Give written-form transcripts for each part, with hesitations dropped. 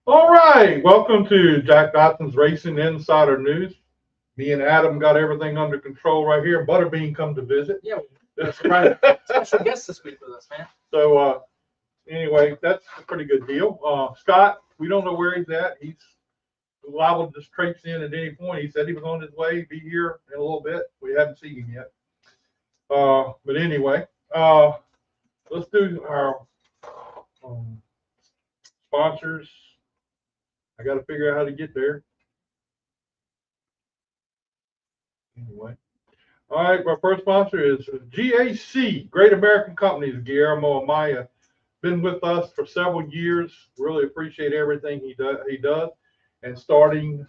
All right, welcome to Jack Dodson's Racing Insider News. Me and Adam got everything under control right here. Butterbean come to visit. Yeah, surprise special guest this week with us, man. So anyway, that's a pretty good deal. Scott, we don't know where he's at. He's liable to just traipse in at any point. He said he was on his way, be here in a little bit. We haven't seen him yet. But anyway, let's do our sponsors. I got to figure out how to get there. Anyway. All right, my first sponsor is GAC, Great American Companies, Guillermo Amaya. Been with us for several years. Really appreciate everything he does. And starting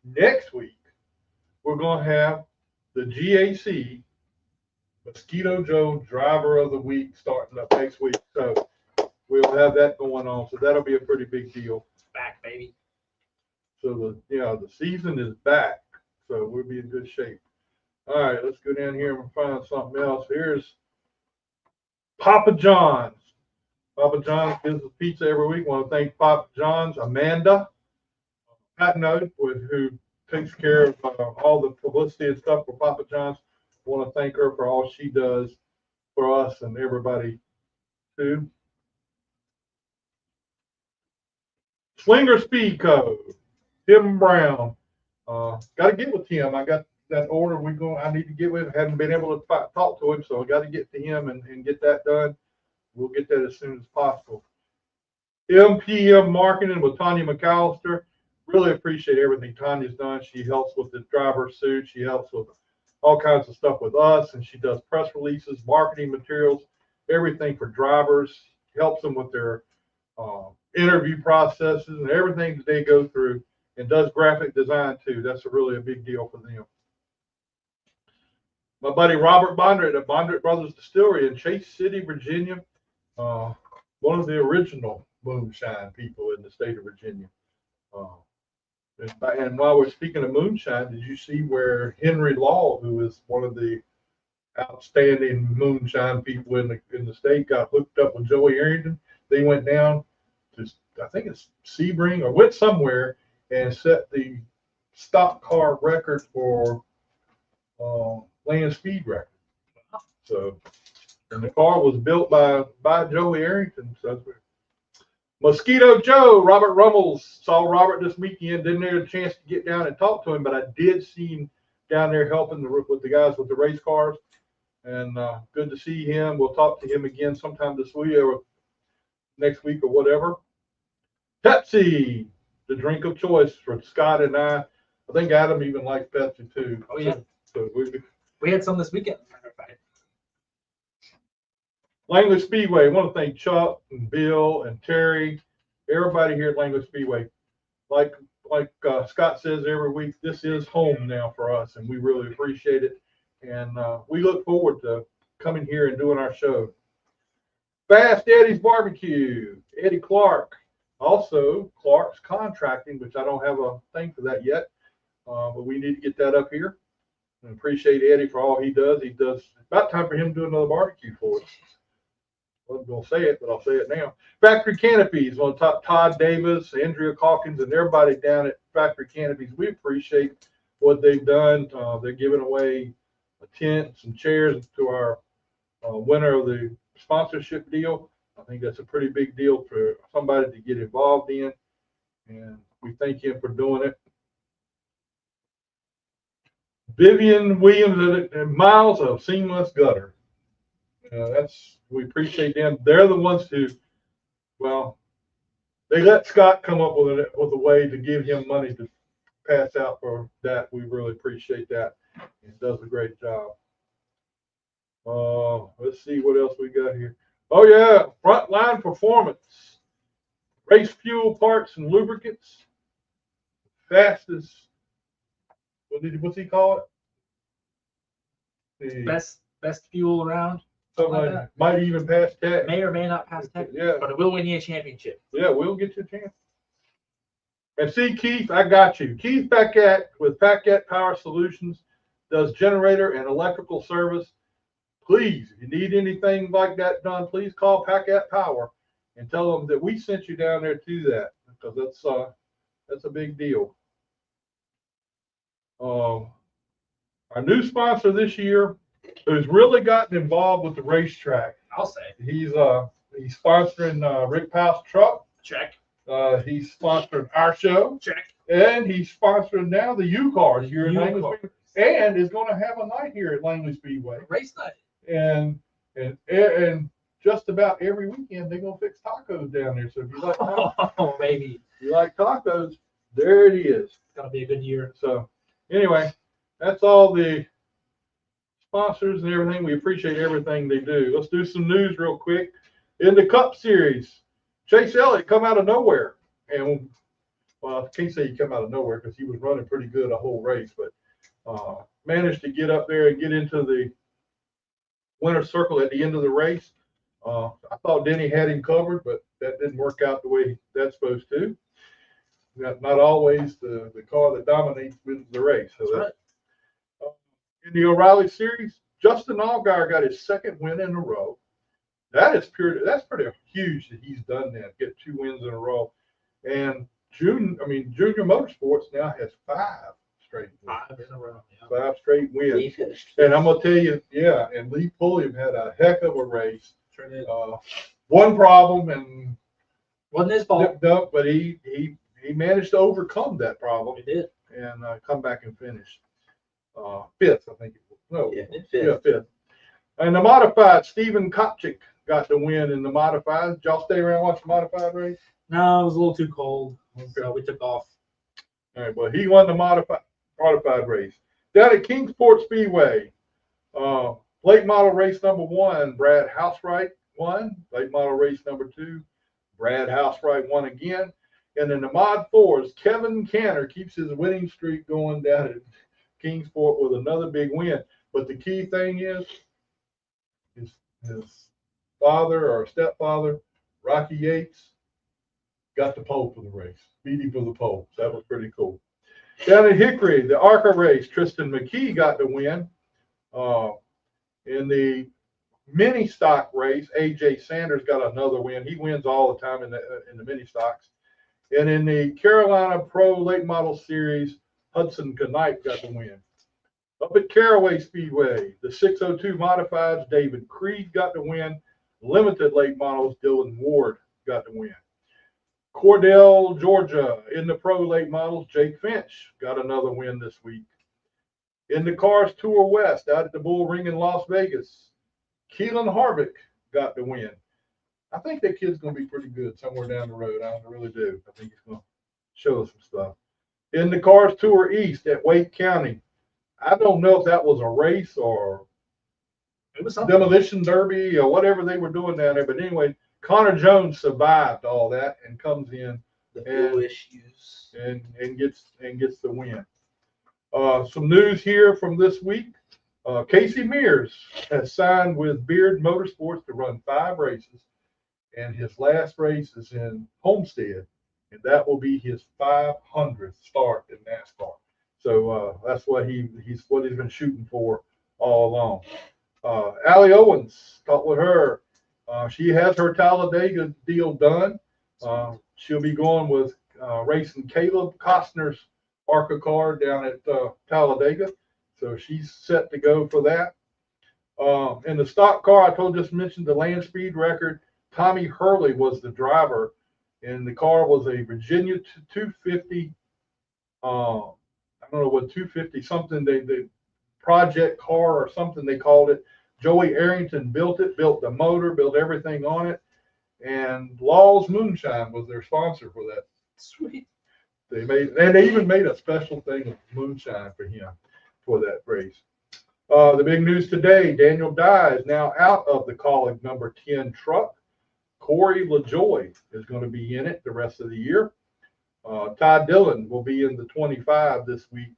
next week, we're going to have the GAC Mosquito Joe Driver of the Week starting up next week. So we'll have that going on. So that'll be a pretty big deal. Back, baby. So the season is back. So we'll be in good shape. All right, let's go down here and find something else. Here's Papa John's. Papa John's gives us pizza every week. I want to thank Papa John's, Amanda Patno, who takes care of all the publicity and stuff for Papa John's. I want to thank her for all she does for us and everybody too. Slinger Speed Code, Tim Brown. Got to get with Tim. I got that order I need to get with. Haven't been able to talk to him, so I got to get to him and get that done. We'll get that as soon as possible. MPM Marketing with Tanya McAllister. Really appreciate everything Tanya's done. She helps with the driver suit. She helps with all kinds of stuff with us, and she does press releases, marketing materials, everything for drivers. Helps them with their interview processes and everything that they go through, and does graphic design too. That's really a big deal for them. My buddy Robert Bondrett at Bondrett Brothers Distillery in Chase City, Virginia. One of the original moonshine people in the state of Virginia. And while we're speaking of moonshine, did you see where Henry Law, who is one of the outstanding moonshine people in the state, got hooked up with Joey Arrington? They went down to, I think it's Sebring, or went somewhere and set the stock car record for land speed record. So, and the car was built by Joey Arrington. So, Mosquito Joe, Robert Rummels. Saw Robert this weekend. Didn't get a chance to get down and talk to him, but I did see him down there helping with the guys with the race cars. And good to see him. We'll talk to him again sometime this week or next week or whatever. Pepsi, the drink of choice for Scott and I. I think Adam even likes Pepsi too. Oh yeah. So we had some this weekend. Langley Speedway. I want to thank Chuck and Bill and Terry, everybody here at Langley Speedway. Like Scott says every week, this is home now for us, and we really appreciate it. And we look forward to coming here and doing our show. Fast Eddie's Barbecue, Eddie Clark. Also, Clark's Contracting, which I don't have a thing for that yet, but we need to get that up here. And appreciate Eddie for all he does. It's about time for him to do another barbecue for us. I wasn't going to say it, but I'll say it now. Factory Canopies, on top, Todd Davis, Andrea Calkins, and everybody down at Factory Canopies. We appreciate what they've done. They're giving away a tent, some chairs to our winner of the sponsorship deal. I think that's a pretty big deal for somebody to get involved in, and we thank him for doing it. Vivian Williams and Miles of Seamless Gutter. We appreciate them. They're the ones who, well, they let Scott come up with a way to give him money to pass out for that. We really appreciate that. He does a great job. Let's see what else we got here. Oh yeah, Frontline Performance, race fuel parts and lubricants. Fastest. What's he call it? Best fuel around. Something like that. Might even pass tech. May or may not pass tech. Yeah. But it will win you a championship. Yeah, we'll get you a chance. And see, Keith, I got you. Keith Paquette with Paquette Power Solutions does generator and electrical service. Please, if you need anything like that done, please call Paquette Power and tell them that we sent you down there to that. because that's a big deal. Our new sponsor this year, who's really gotten involved with the racetrack. I'll say. He's sponsoring Rick Powell's truck. Check. He's sponsoring our show. Check. And he's sponsoring now the U cars here in Langley U-Cars. Speedway, and is going to have a night here at Langley Speedway. Race night. And just about every weekend they're gonna fix tacos down there. So if you like tacos, Oh, baby. if you like tacos, there it is. It's gonna be a good year. So anyway, that's all the sponsors and everything. We appreciate everything they do. Let's do some news real quick. In the Cup Series, Chase Elliott come out of nowhere, and well, I can't say he come out of nowhere because he was running pretty good a whole race, but managed to get up there and get into the winner's circle at the end of the race. I thought Denny had him covered, but that didn't work out the way that's supposed to. Not always the car that dominates wins the race. So That's right. In the O'Reilly Series, Justin Allgaier got his second win in a row. That's pretty huge that he's done that, get 2 wins in a row. And Junior Motorsports now has 5 straight wins. 5 in a row. Yeah. 5 straight wins. He finished. And I'm gonna tell you, yeah, and Lee Pulliam had a heck of a race. Sure did. One problem, and Wasn't his fault. but he managed to overcome that problem He did. and come back and finish 5th, I think. No, Yeah, yeah, 5th. And the modified, Stephen Kopchik got the win in the modified. Did y'all stay around and watch the modified race? No, it was a little too cold, so we took off. All right, well, he won the modified race. Down at Kingsport Speedway, late model race number 1, Brad Housewright won. Late model race number 2, Brad Housewright won again. And in the Mod 4s, Kevin Canner keeps his winning streak going down at Kingsport with another big win. But the key thing is his father or stepfather, Rocky Yates, got the pole for the race, beat him for the pole. So that was pretty cool. Down at Hickory, the ARCA race, Tristan McKee got the win. In the mini stock race, AJ Sanders got another win. He wins all the time in the mini stocks. And in the Carolina Pro Late Model Series, Hudson Knight got the win. Up at Caraway Speedway, the 602 Modifieds, David Creed got the win. Limited Late Models, Dylan Ward got the win. Cordell, Georgia, in the Pro Late Models, Jake Finch got another win this week. In the Cars Tour West, out at the Bull Ring in Las Vegas, Keelan Harvick got the win. I think that kid's going to be pretty good somewhere down the road. I really do. I think he's going to show us some stuff. In the Cars Tour East at Wake County, I don't know if that was a race or It was something. demolition derby or whatever they were doing down there. But anyway, Connor Jones survived all that and comes in The And- blue issues. and gets the win. Some news here from this week. Casey Mears has signed with Beard Motorsports to run 5 races, and his last race is in Homestead, and that will be his 500th start in NASCAR. So that's what he's been shooting for all along. Allie Owens, talked with her. She has her Talladega deal done. She'll be going with racing Caleb Costner's ARCA car down at Talladega. So she's set to go for that. In the stock car, I just mentioned the land speed record. Tommy Hurley was the driver, and the car was a Virginia 250. I don't know what 250 something they project car or something they called it. Joey Arrington built it, built the motor, built everything on it, and Law's Moonshine was their sponsor for that. Sweet. They even made a special thing of moonshine for him for that race. The big news today: Daniel Dye is now out of the Colleague number 10 truck. Corey LaJoy is going to be in it the rest of the year. Ty Dillon will be in the 25 this week.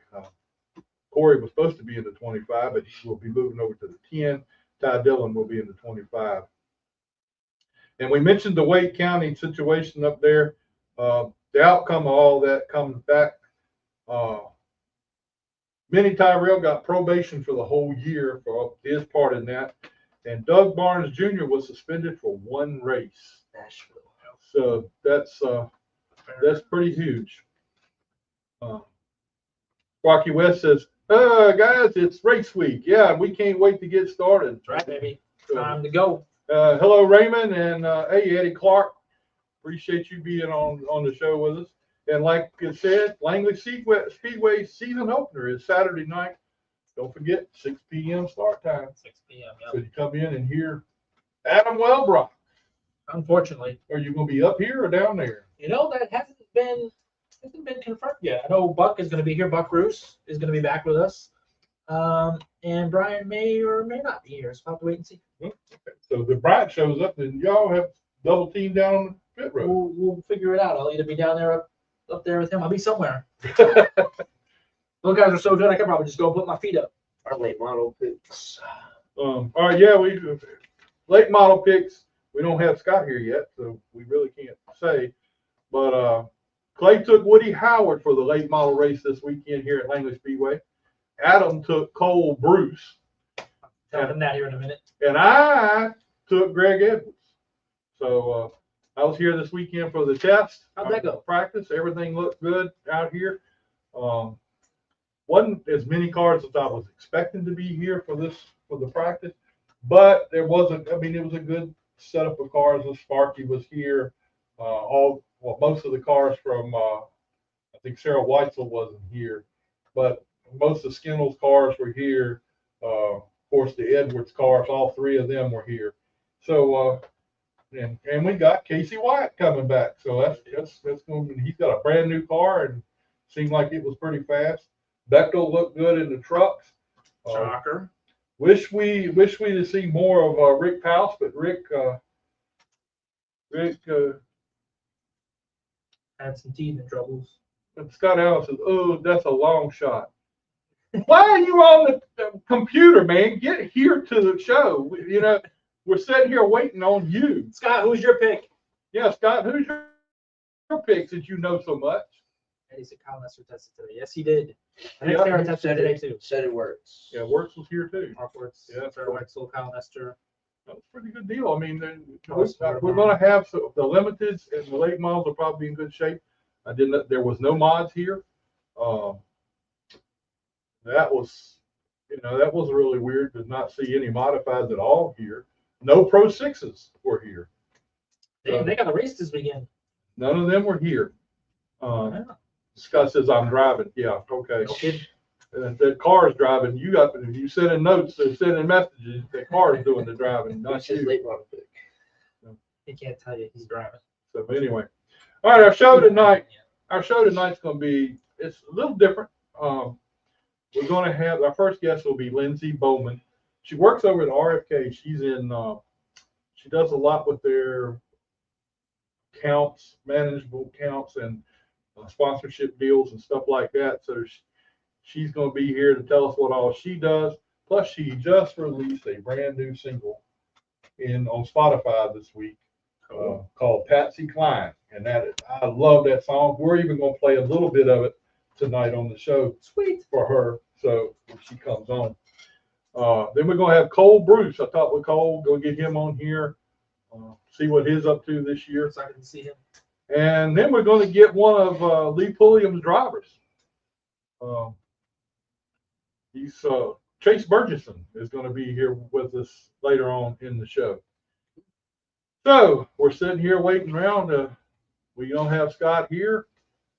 Corey was supposed to be in the 25, but he will be moving over to the 10. Ty Dillon will be in the 25. And we mentioned the Wake County situation up there. The outcome of all that comes back. Minnie Tyrell got probation for the whole year for his part in that. And Doug Barnes Jr. was suspended for 1 race. Nashville. So that's That's pretty huge. Rocky West says, guys, it's race week. Yeah, we can't wait to get started. That's right, baby. So, Time to go. hello, Raymond, and hey, Eddie Clark. Appreciate you being on the show with us. And like I said, Langley Speedway season opener is Saturday night. Don't forget, 6 p.m. start time. 6 p.m. So you come in and hear Adam Wellbrock. Unfortunately. Are you going to be up here or down there? You know, that hasn't been confirmed yet. I know Buck is going to be here. Buck Roos is going to be back with us. And Brian may or may not be here. So we'll have to wait and see. Okay. So if Brian shows up, then y'all have double team down on the pit road. We'll figure it out. I'll either be down there up there with him. I'll be somewhere. Those guys are so good. I could probably just go put my feet up. Our late model picks. All right, yeah, we late model picks. We don't have Scott here yet, so we really can't say. But Clay took Woody Howard for the late model race this weekend here at Langley Speedway. Adam took Cole Bruce. Tell him that here in a minute. And I took Greg Edwards. So I was here this weekend for the test. How'd that go? Practice. Everything looked good out here. Wasn't as many cars as I was expecting to be here for the practice, but there wasn't. I mean, it was a good setup of cars. The Sparky was here. Most of the cars from I think Sarah Weitzel wasn't here, but most of Skinnell's cars were here. Of course, the Edwards cars, all three of them were here. So and we got Casey Wyatt coming back. So that's going. He's got a brand new car and seemed like it was pretty fast. Bechtel looked good in the trucks. Shocker. Wish we to see more of Rick House, but Rick had some teething troubles. Scott Allen says, "Oh, that's a long shot." Why are you on the computer, man? Get here to the show. You know, we're sitting here waiting on you. Scott, who's your pick? Yeah, Scott, who's your pick since you know so much? Eddie said Kyle Nestor tested today. Yes, he did. I think Yeah, Sarah tested today too. Said it works. Yeah, Works was here too. Upwards. Yeah. Sarah Weitzel, Kyle Nestor. That was a pretty good deal. I mean, we're going to have the limiteds and the late models will probably be in good shape. There was no mods here. That was really weird to not see any modifieds at all here. No Pro 6s were here. They got a race this weekend. None of them were here. Yeah. Scott says, I'm driving. Yeah, okay. No kidding. And the car is driving. You sending notes or sending messages. The car is doing the driving, not That's his you. late model pick. He can't tell you he's driving. So anyway, all right. Our show tonight's going to be, it's a little different. We're going to have our first guest will be Lindsay Bowman. She works over at RFK. She's in. She does a lot with their counts, manageable counts, and sponsorship deals and stuff like that. So she's going to be here to tell us what all she does. Plus, she just released a brand new single on Spotify this week called Patsy Cline, and I love that song. We're even going to play a little bit of it tonight on the show. Sweet for her. So when she comes on, then we're going to have Cole Bruce. I talked with Cole. Go get him on here. See what he's up to this year. Excited to see him. And then we're going to get one of Lee Pulliam's drivers. Chase Burgeson is going to be here with us later on in the show. So we're sitting here waiting around. We're going to have Scott here.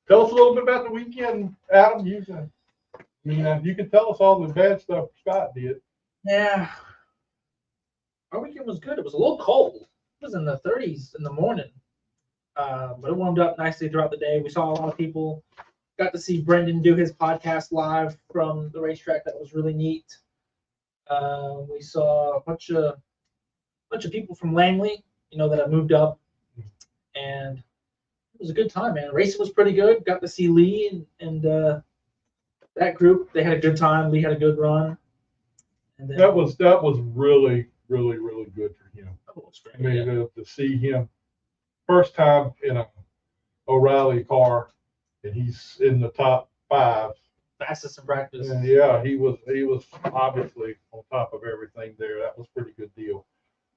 Tell us a little bit about the weekend, Adam. You can tell us all the bad stuff Scott did. Yeah. Our weekend was good. It was a little cold. It was in the 30s in the morning. But it warmed up nicely throughout the day. We saw a lot of people. Got to see Brendan do his podcast live from the racetrack. That was really neat. We saw a bunch of people from Langley, that have moved up. And it was a good time, man. Racing was pretty good. Got to see Lee and that group. They had a good time. Lee had a good run. And then, That was really, really, really good for him. that was great. I mean, to see him first time in a O'Reilly car, and he's in the top 5. Fastest in practice. And yeah, he was obviously on top of everything there. That was a pretty good deal.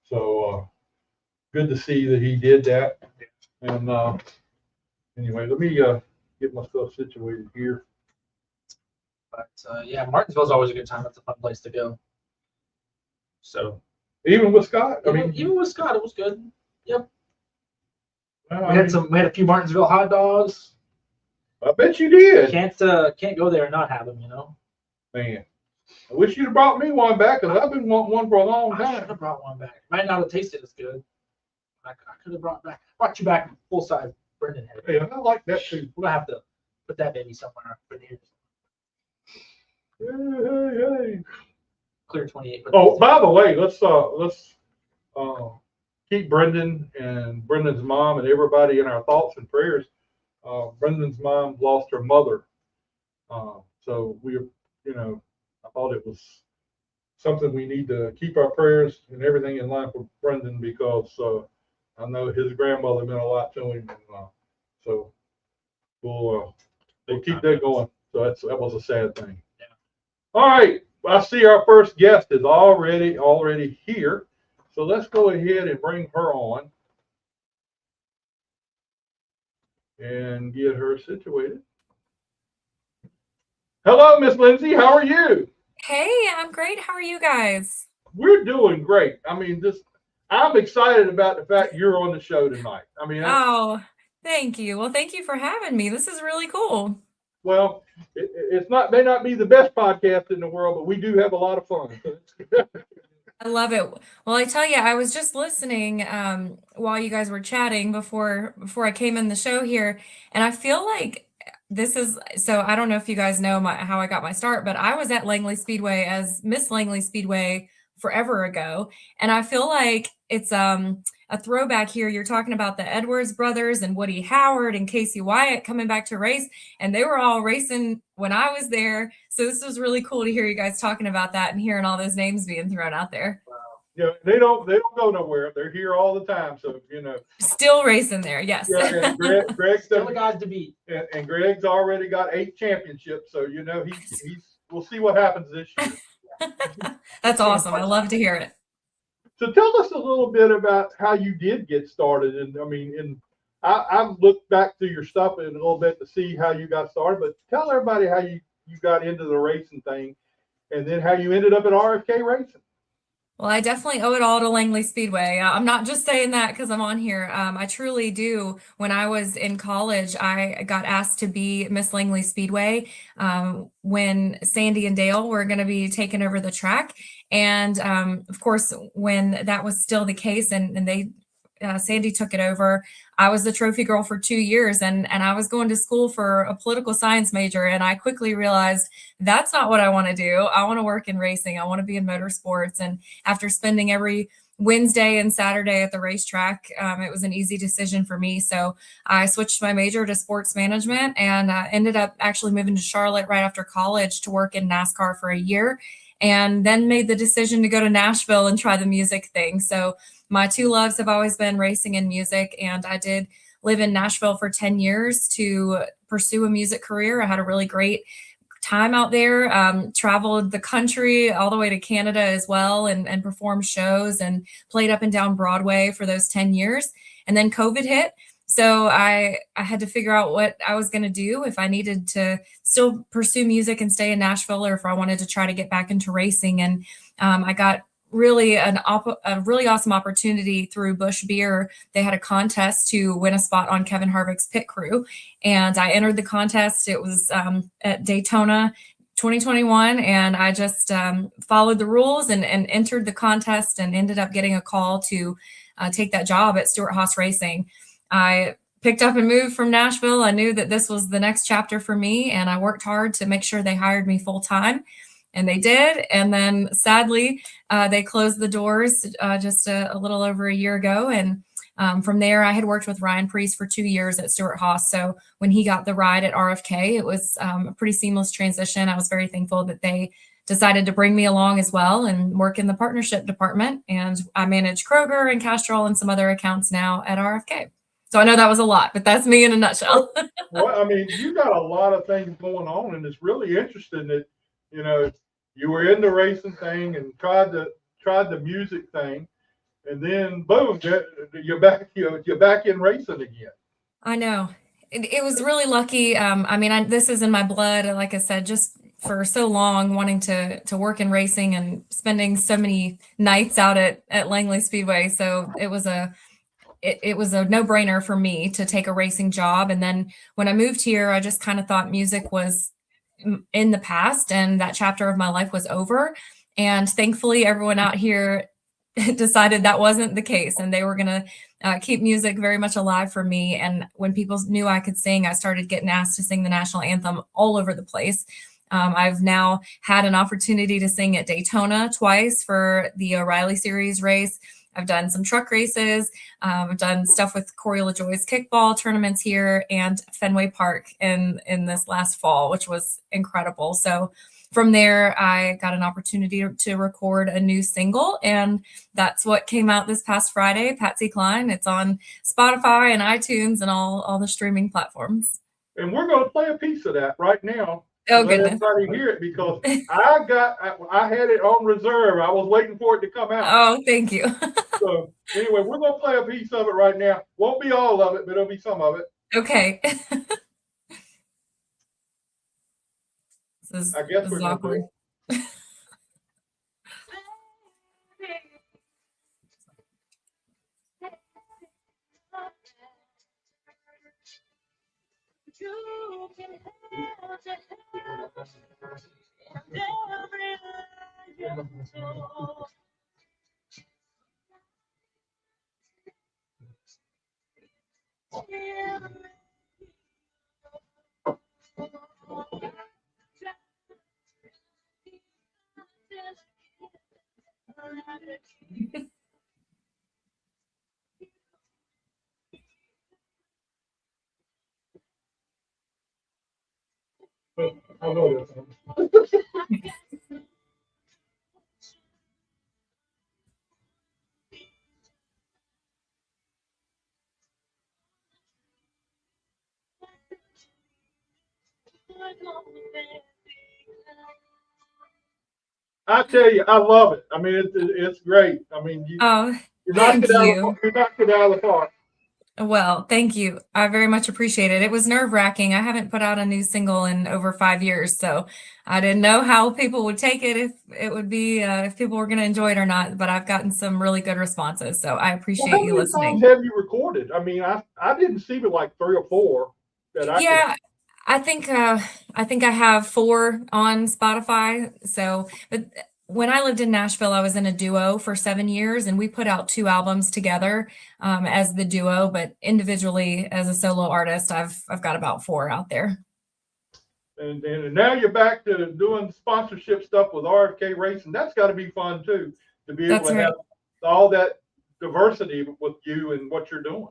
So good to see that he did that. And Anyway, let me get myself situated here. But yeah, Martinsville's always a good time. It's a fun place to go. So Even with Scott, I mean, even with Scott, it was good. Yep. well, We I had mean, we had a few Martinsville hot dogs. I bet you did. Can't go there and not have them, you know. Man, I wish you'd have brought me one back because I've been wanting one for a long I should time. have brought one back. Might not have tasted as good. I could have brought you back full size Brendan head. Yeah, I like that too. We're gonna have to put that baby somewhere in here. Hey, hey. Clear 28. Oh, by the way, let's keep Brendan and Brendan's mom and everybody in our thoughts and prayers. Brendan's mom lost her mother, so I thought it was something we need to keep our prayers and everything in line for Brendan because I know his grandmother meant a lot to him, and so we'll keep that going. So that was a sad thing. Yeah. All right, I see our first guest is already here, so let's go ahead and bring her on and get her situated. Hello, Miss Lindsay. How are you? Hey, I'm great. How are you guys? We're doing great. I mean, I'm excited about the fact you're on the show tonight. I mean, Oh, thank you. Well, thank you for having me. This is really cool. well, it's may not be the best podcast in the world, but we do have a lot of fun. I love it. Well, I tell you, I was just listening while you guys were chatting before I came in the show here, and I feel like this is so. I don't know if you guys know how I got my start, but I was at Langley Speedway as Miss Langley Speedway forever ago, and I feel like it's a throwback here. You're talking about the Edwards brothers and Woody Howard and Casey Wyatt coming back to race, and they were all racing when I was there. So this was really cool to hear you guys talking about that and hearing all those names being thrown out there. Yeah, they don't go nowhere. They're here all the time. So Still racing there, yes. Yeah, and Greg's Still the guys to beat. and Greg's already got 8 championships. So he's we'll see what happens this year. That's awesome. I love to hear it. So tell us a little bit about how you did get started. And I mean, I've looked back through your stuff in a little bit to see how you got started, but tell everybody how you got into the racing thing and then how you ended up at RFK Racing. Well, I definitely owe it all to Langley Speedway. I'm not just saying that because I'm on here. I truly do. When I was in college, I got asked to be Miss Langley Speedway when Sandy and Dale were going to be taking over the track. And of course, when that was still the case and they Sandy took it over, I was the trophy girl for 2 years and I was going to school for a political science major. And I quickly realized that's not what I want to do. I want to work in racing. I want to be in motorsports. And after spending every Wednesday and Saturday at the racetrack, it was an easy decision for me. So I switched my major to sports management and ended up actually moving to Charlotte right after college to work in NASCAR for a year. And then made the decision to go to Nashville and try the music thing. So my two loves have always been racing and music, and I did live in Nashville for 10 years to pursue a music career. I had a really great time out there, traveled the country all the way to Canada as well, and performed shows and played up and down Broadway for those 10 years. And then COVID hit. So I had to figure out what I was going to do, if I needed to still pursue music and stay in Nashville, or if I wanted to try to get back into racing. And I got really a really awesome opportunity through Busch Beer. They had a contest to win a spot on Kevin Harvick's pit crew. And I entered the contest. It was at Daytona 2021. And I just followed the rules and entered the contest and ended up getting a call to take that job at Stewart-Haas Racing. I picked up and moved from Nashville. I knew that this was the next chapter for me, and I worked hard to make sure they hired me full time. And they did. And then sadly, they closed the doors just a little over a year ago. And from there, I had worked with Ryan Preece for 2 years at Stewart-Haas. So when he got the ride at RFK, it was a pretty seamless transition. I was very thankful that they decided to bring me along as well and work in the partnership department. And I manage Kroger and Castrol and some other accounts now at RFK. So I know that was a lot, but that's me in a nutshell. Well, I mean, you got a lot of things going on, and it's really interesting that you were in the racing thing and tried the music thing, and then boom, you're back in racing again. I know. it was really lucky. I mean, this is in my blood. Like I said, just for so long, wanting to work in racing and spending so many nights out at Langley Speedway. So it was a no-brainer for me to take a racing job. And then when I moved here, I just kind of thought music was in the past and that chapter of my life was over. And thankfully, everyone out here decided that wasn't the case, and they were going to keep music very much alive for me. And when people knew I could sing, I started getting asked to sing the national anthem all over the place. I've now had an opportunity to sing at Daytona twice for the O'Reilly Series race. I've done some truck races. I've done stuff with Corey LaJoy's kickball tournaments here and Fenway Park in this last fall, which was incredible. So from there, I got an opportunity to record a new single, and that's what came out this past Friday, Patsy Cline. It's on Spotify and iTunes and all the streaming platforms. And we're going to play a piece of that right now. Oh, Let goodness. everybody hear it, because I had it on reserve. I was waiting for it to come out. Oh, thank you. So anyway, we're going to play a piece of it right now. Won't be all of it, but it'll be some of it. Okay. I guess we're going to do it. You can have the every soul. I know this one. I tell you, I love it. I mean, it's great. I mean, you knocked Thank you. You knocked it out of the park. Well, thank you. I very much appreciate it. It was nerve-wracking. I haven't put out a new single in over 5 years, so I didn't know how people would take it, if it would be, if people were going to enjoy it or not. But I've gotten some really good responses, so I appreciate you listening. How many songs have you recorded? I mean, I didn't see but like 3 or 4 that I. Yeah, I think I have 4 on Spotify. So, but when I lived in Nashville, I was in a duo for 7 years, and we put out 2 albums together as the duo. But individually, as a solo artist, I've got about 4 out there. And now you're back to doing sponsorship stuff with RFK Racing. That's got to be fun too, to be able to have all that diversity with you and what you're doing.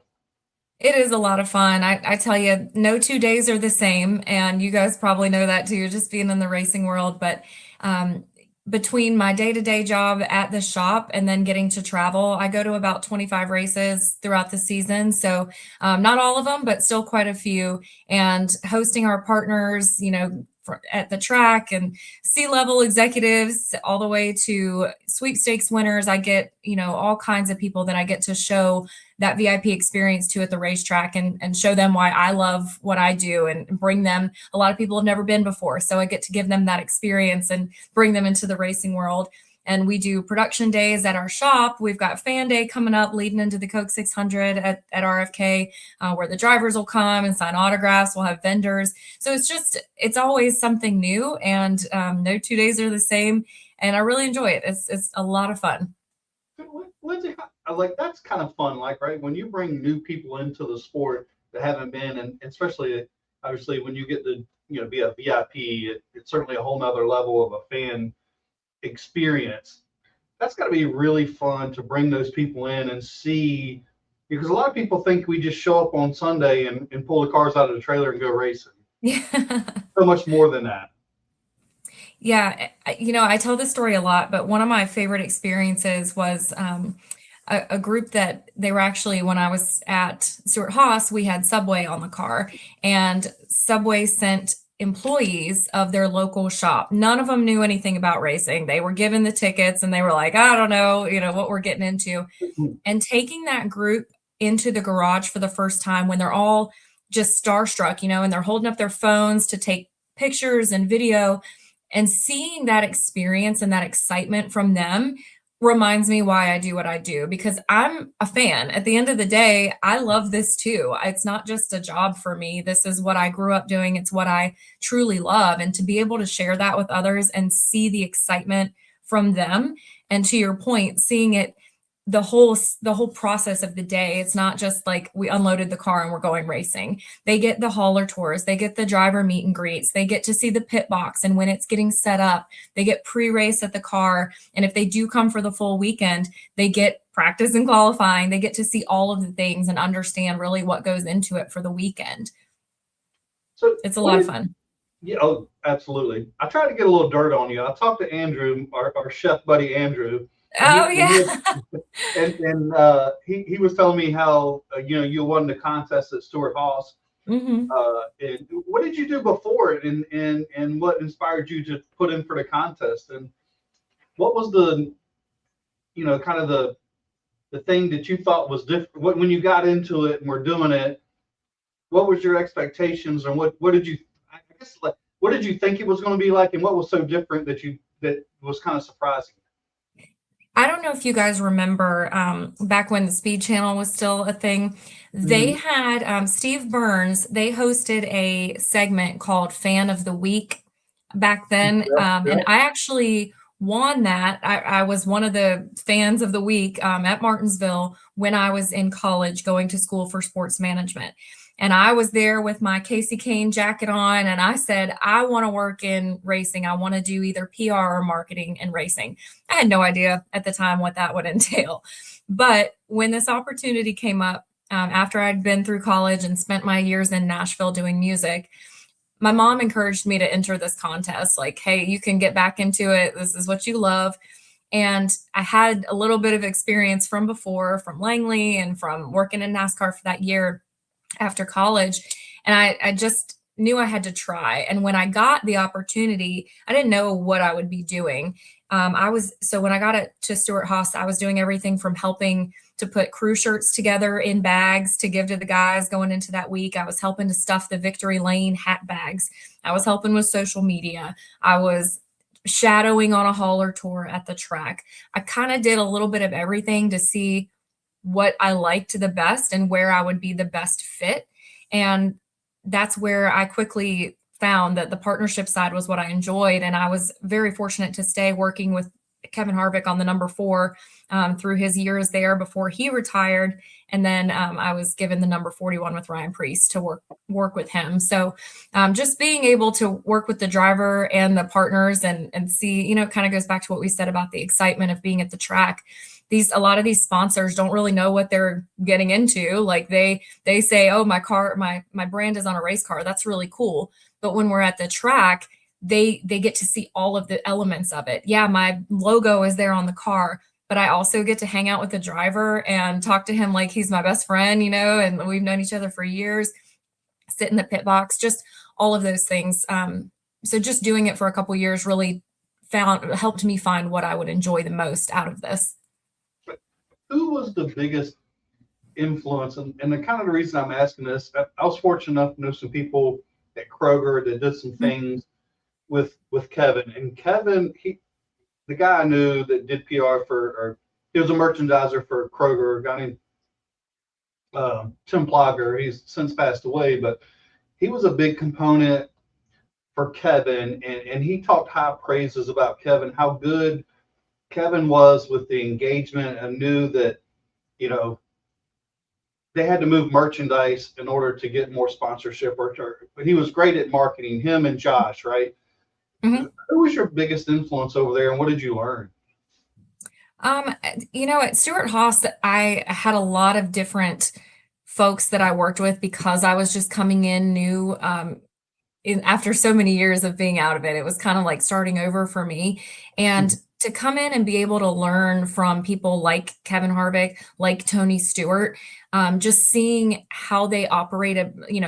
It is a lot of fun. I tell you, no 2 days are the same, and you guys probably know that too, just being in the racing world. But between my day-to-day job at the shop and then getting to travel, I go to about 25 races throughout the season. So not all of them, but still quite a few. And hosting our partners, at the track, and C-level executives all the way to sweepstakes winners. I get, all kinds of people that I get to show that VIP experience to at the racetrack, and show them why I love what I do, and bring them. A lot of people have never been before, so I get to give them that experience and bring them into the racing world. And we do production days at our shop. We've got fan day coming up leading into the Coke 600 at RFK, where the drivers will come and sign autographs. We'll have vendors. So it's always something new, and no 2 days are the same. And I really enjoy it. It's a lot of fun. Lindsay, that's kind of fun, right? When you bring new people into the sport that haven't been, and especially, obviously, when you get to, be a VIP, it's certainly a whole nother level of a fan experience. That's got to be really fun to bring those people in and see, because a lot of people think we just show up on Sunday and pull the cars out of the trailer and go racing. Yeah. So much more than that. Yeah, I tell this story a lot, but one of my favorite experiences was a group that they were actually, when I was at Stuart Haas, we had Subway on the car, and Subway sent employees of their local shop. None of them knew anything about racing. They were given the tickets, and they were like, I don't know, what we're getting into. And taking that group into the garage for the first time, when they're all just starstruck, and they're holding up their phones to take pictures and video, and seeing that experience and that excitement from them reminds me why I do what I do, because I'm a fan. At the end of the day, I love this too. It's not just a job for me. This is what I grew up doing. It's what I truly love. And to be able to share that with others and see the excitement from them, and to your point, seeing it the whole process of the day. It's not just like we unloaded the car and we're going racing. They get the hauler tours, they get the driver meet and greets, they get to see the pit box and when it's getting set up, they get pre-race at the car. And if they do come for the full weekend, they get practice and qualifying. They get to see all of the things and understand really what goes into it for the weekend. So It's a lot of fun. Yeah, oh, absolutely. I tried to get a little dirt on you. I talked to Andrew, our chef buddy Andrew. Oh yeah. And he was telling me how you won the contest at Stuart Haas. Mm-hmm. And what did you do before it, and what inspired you to put in for the contest, and what was the kind of the thing that you thought was different when you got into it and were doing it? What was your expectations, and what did you, I guess, like, what did you think it was going to be like, and what was so different that was kind of surprising? I don't know if you guys remember back when the Speed Channel was still a thing. They had Steve Burns. They hosted a segment called Fan of the Week back then. And I actually won that. I was one of the fans of the week at Martinsville when I was in college going to school for sports management. And I was there with my Casey Kane jacket on, and I said, I want to work in racing. I want to do either PR or marketing in racing. I had no idea at the time what that would entail. But when this opportunity came up, after I'd been through college and spent my years in Nashville doing music, my mom encouraged me to enter this contest. Like, hey, you can get back into it. This is what you love. And I had a little bit of experience from before, from Langley and from working in NASCAR for that year after college. And I just knew I had to try. And when I got the opportunity, I didn't know what I would be doing. So when I got it to Stuart Haas, I was doing everything from helping to put crew shirts together in bags to give to the guys going into that week. I was helping to stuff the Victory Lane hat bags. I was helping with social media. I was shadowing on a hauler tour at the track. I kind of did a little bit of everything to see what I liked the best and where I would be the best fit. And that's where I quickly found that the partnership side was what I enjoyed. And I was very fortunate to stay working with Kevin Harvick on the number 4 through his years there before he retired. And then I was given the number 41 with Ryan Preece to work with him. So just being able to work with the driver and the partners and see, it kind of goes back to what we said about the excitement of being at the track. A lot of these sponsors don't really know what they're getting into. Like they say, oh, my brand is on a race car. That's really cool. But when we're at the track, they get to see all of the elements of it. Yeah, my logo is there on the car, but I also get to hang out with the driver and talk to him like he's my best friend, and we've known each other for years, sit in the pit box, just all of those things. So just doing it for a couple of years really helped me find what I would enjoy the most out of this. Who was the biggest influence? And the kind of the reason I'm asking this, I was fortunate enough to know some people at Kroger that did some things with Kevin. And Kevin, the guy I knew that did PR he was a merchandiser for Kroger, a guy named Tim Plogger. He's since passed away, but he was a big component for Kevin. And he talked high praises about Kevin, how good Kevin was with the engagement, and knew that, they had to move merchandise in order to get more sponsorship. But he was great at marketing, him and Josh, right? Mm-hmm. Who was your biggest influence over there, and what did you learn? At Stuart Haas, I had a lot of different folks that I worked with because I was just coming in new, after so many years of being out of it. It was kind of like starting over for me. And to come in and be able to learn from people like Kevin Harvick, like Tony Stewart, just seeing how they operate,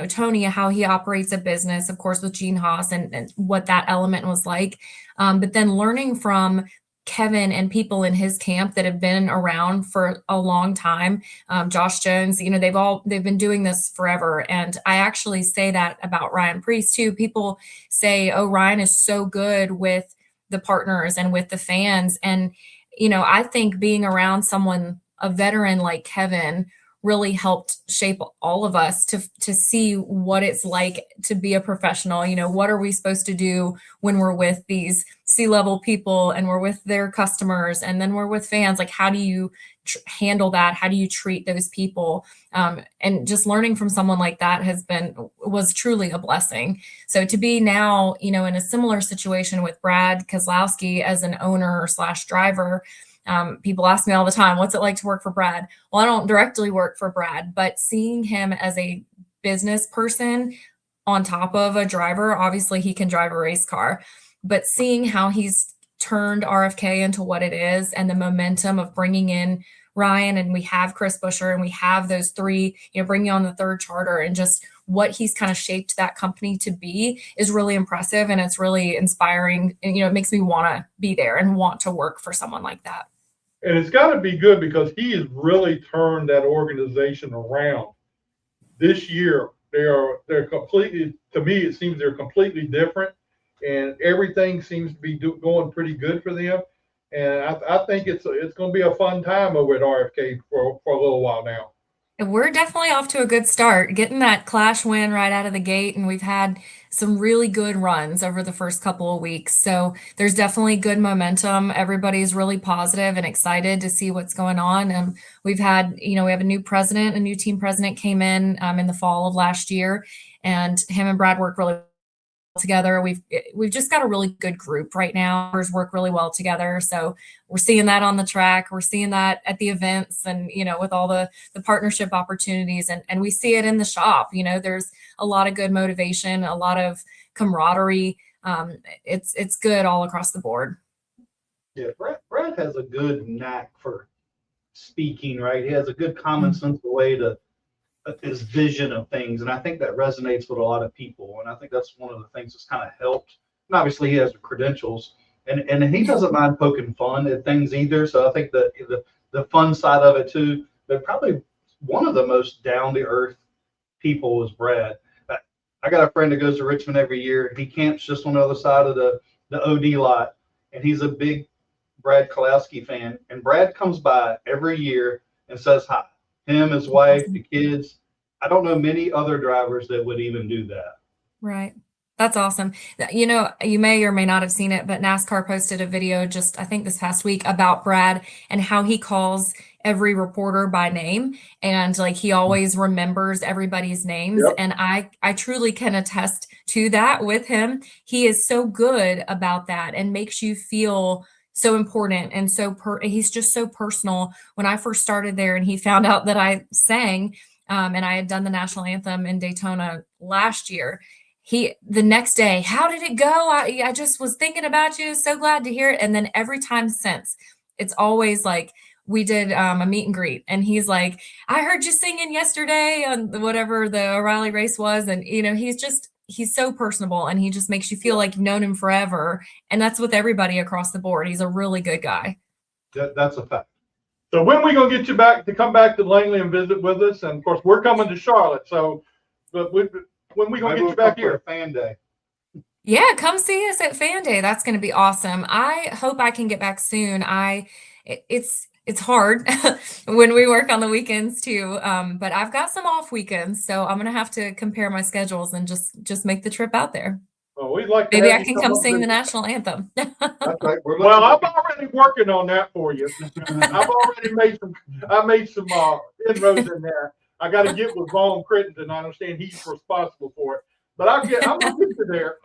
Tony, how he operates a business, of course, with Gene Haas and what that element was like. But then learning from Kevin and people in his camp that have been around for a long time. Josh Jones, you know, they've been doing this forever. And I actually say that about Ryan Priest too. People say, oh, Ryan is so good with the partners and with the fans. And, you know, I think being around someone, a veteran like Kevin, really helped shape all of us to see what it's like to be a professional. You know, what are we supposed to do when we're with these C-level people and we're with their customers and then we're with fans? Like, how do you handle that? How do you treat those people? And just learning from someone like that was truly a blessing. So to be now, you know, in a similar situation with Brad Kozlowski as an owner / driver, people ask me all the time, what's it like to work for Brad? Well, I don't directly work for Brad, but seeing him as a business person on top of a driver, obviously he can drive a race car, but seeing how he's turned RFK into what it is and the momentum of bringing in Ryan, and we have Chris Buescher, and we have those three, you know, bringing on the third charter, and just what he's kind of shaped that company to be is really impressive. And it's really inspiring. And, you know, it makes me want to be there and want to work for someone like that. And it's got to be good because he has really turned that organization around. This year, they're completely, to me, it seems they're completely different, and everything seems to be going pretty good for them. And I think it's going to be a fun time over at RFK for a little while now. We're definitely off to a good start, getting that Clash win right out of the gate, and we've had some really good runs over the first couple of weeks. So there's definitely good momentum. Everybody's really positive and excited to see what's going on. And we've had, you know, we have a new president, a new team president came in the fall of last year, and him and Brad work really together. We've just got a really good group right now. Work really well together. So we're seeing that on the track. We're seeing that at the events, and, you know, with all the partnership opportunities, and we see it in the shop. You know, there's a lot of good motivation, a lot of camaraderie. It's good all across the board. Yeah, Brad has a good knack for speaking, right? He has a good common sense way to his vision of things, and I think that resonates with a lot of people. And I think that's one of the things that's kind of helped. And obviously, he has the credentials, and he doesn't mind poking fun at things either. So I think the fun side of it too. But probably one of the most down to earth people is Brad. I got a friend that goes to Richmond every year. He camps just on the other side of the OD lot, and he's a big Brad Kozlowski fan. And Brad comes by every year and says hi. Him, his wife, the kids. I don't know many other drivers that would even do that. Right. That's awesome. You know, you may or may not have seen it, but NASCAR posted a video just, I think, this past week about Brad and how he calls every reporter by name. And like, he always remembers everybody's names. Yep. And I truly can attest to that with him. He is so good about that and makes you feel so important. And he's just so personal. When I first started there and he found out that I sang, and I had done the national anthem in Daytona last year, the next day, how did it go? I just was thinking about you. So glad to hear it. And then every time since, it's always like, we did a meet and greet, and he's like, I heard you singing yesterday on whatever the O'Reilly race was. And, you know, he's so personable, and he just makes you feel like you've known him forever. And that's with everybody across the board. He's a really good guy. That's a fact. So when we gonna get you back to come back to Langley and visit with us? And of course, we're coming to Charlotte. So, but when we gonna Maybe get we'll you back come for here? a fan day. Yeah, come see us at Fan Day. That's going to be awesome. I hope I can get back soon. It's hard when we work on the weekends too, but I've got some off weekends, so I'm gonna have to compare my schedules and just make the trip out there. Oh, we'd like to Maybe have I you can come up sing the visit. national anthem. That's right. Well, I'm already working on that for you. I've already made some inroads in there. I got to get with Vaughn Crittenden. I understand he's responsible for it, but I'm gonna get you there.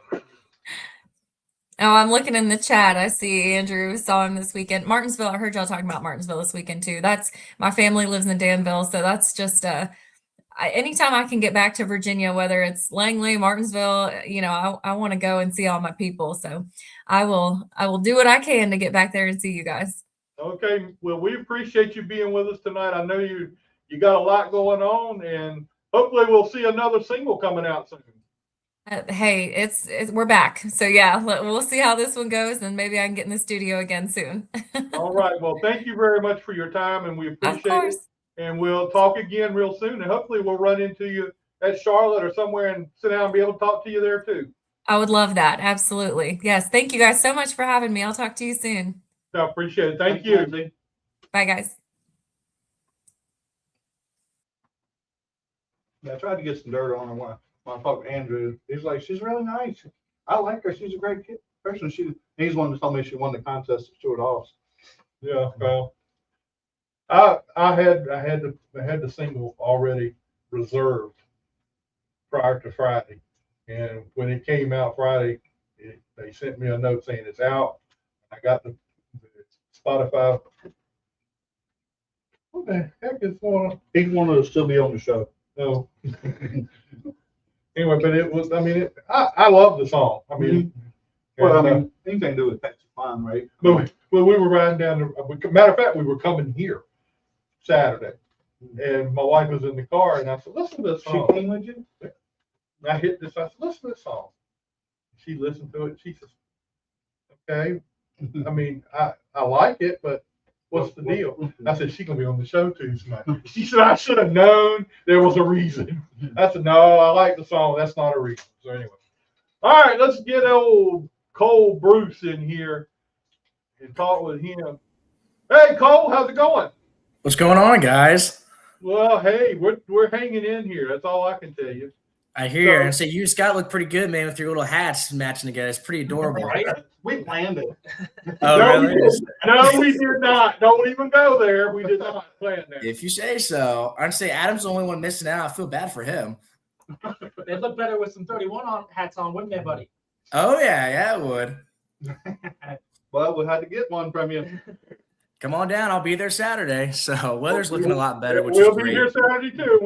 Oh, I'm looking in the chat. I see Andrew saw him this weekend. Martinsville. I heard y'all talking about Martinsville this weekend too. That's my family lives in Danville, so that's just anytime I can get back to Virginia, whether it's Langley, Martinsville, you know, I want to go and see all my people. So I will do what I can to get back there and see you guys. Okay. Well, we appreciate you being with us tonight. I know you got a lot going on, and hopefully we'll see another single coming out soon. Hey, we're back. So yeah, we'll see how this one goes, and maybe I can get in the studio again soon. All right. Well, thank you very much for your time, and we Of appreciate it. course. And we'll talk again real soon. And hopefully we'll run into you at Charlotte or somewhere and sit down and be able to talk to you there too. I would love that. Absolutely. Yes. Thank you guys so much for having me. I'll talk to you soon. So I appreciate it. Thank you. Lindsay. Bye, guys. Yeah, I tried to get some dirt on her when I talked to Andrew. He's like, she's really nice. I like her. She's a great person. He's the one that told me she won the contest at Stuart Hall's. Yeah. Well, I had the single already reserved prior to Friday, and when it came out Friday, they sent me a note saying it's out. I got the Spotify. What the heck is going on? He wanted to still be on the show. No. Anyway, but it was. I mean, I love the song. I mean, Well, and, I mean, anything to do with Patsy Cline, right? but we were riding down. Matter of fact, we were coming here Saturday, and my wife was in the car, and I said, "Listen to this She song." came with you? And I hit this. I said, "Listen to this song." She listened to it. She says, "Okay." I mean, I like it, but what's the deal? I said, "She's gonna be on the show too tonight." She said, "I should have known there was a reason." I said, "No, I like the song. That's not a reason." So anyway, all right, let's get old Cole Bruce in here and talk with him. Hey, Cole, how's it going? What's going on, guys? Well, hey, we're hanging in here. That's all I can tell you. I hear So- and say you just got to look pretty good, man, with your little hats matching together. It's pretty adorable. Right? We planned it. Oh, No, really? we didn't. No, we did not. Don't even go there. We did not plan that. If you say so. I'd say Adam's the only one missing out. I feel bad for him. They'd look better with some 31 hats on, wouldn't they, buddy? Oh, yeah, it would. Well, we had to get one from you. Come on down. I'll be there Saturday. So weather's looking a lot better, which We'll is be great. here Saturday too.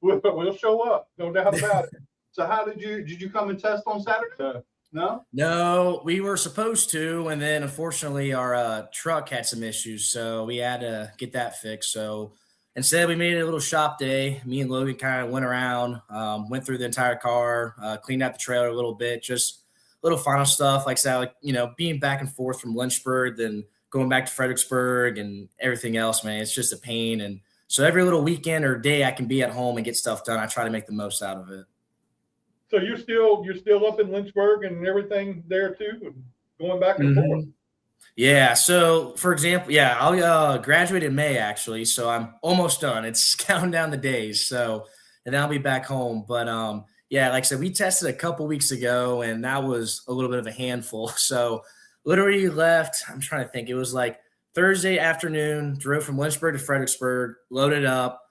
We'll show up. No doubt about it. So how did you come and test on Saturday? So, No? No, we were supposed to, and then unfortunately our truck had some issues, so we had to get that fixed. So instead, we made it a little shop day. Me and Logan kind of went around, went through the entire car, cleaned out the trailer a little bit, just little final stuff like that, like being back and forth from Lynchburg, then going back to Fredericksburg and everything else. Man, it's just a pain. And so every little weekend or day I can be at home and get stuff done, I try to make the most out of it. so you're still up in Lynchburg and everything there too, and going back and forth. Yeah. So, for example, I'll graduate in May actually, so I'm almost done. It's counting down the days. So, and then I'll be back home. But yeah, like I said, we tested a couple weeks ago, and that was a little bit of a handful. So, literally left. I'm trying to think. It was like Thursday afternoon. Drove from Lynchburg to Fredericksburg. Loaded up.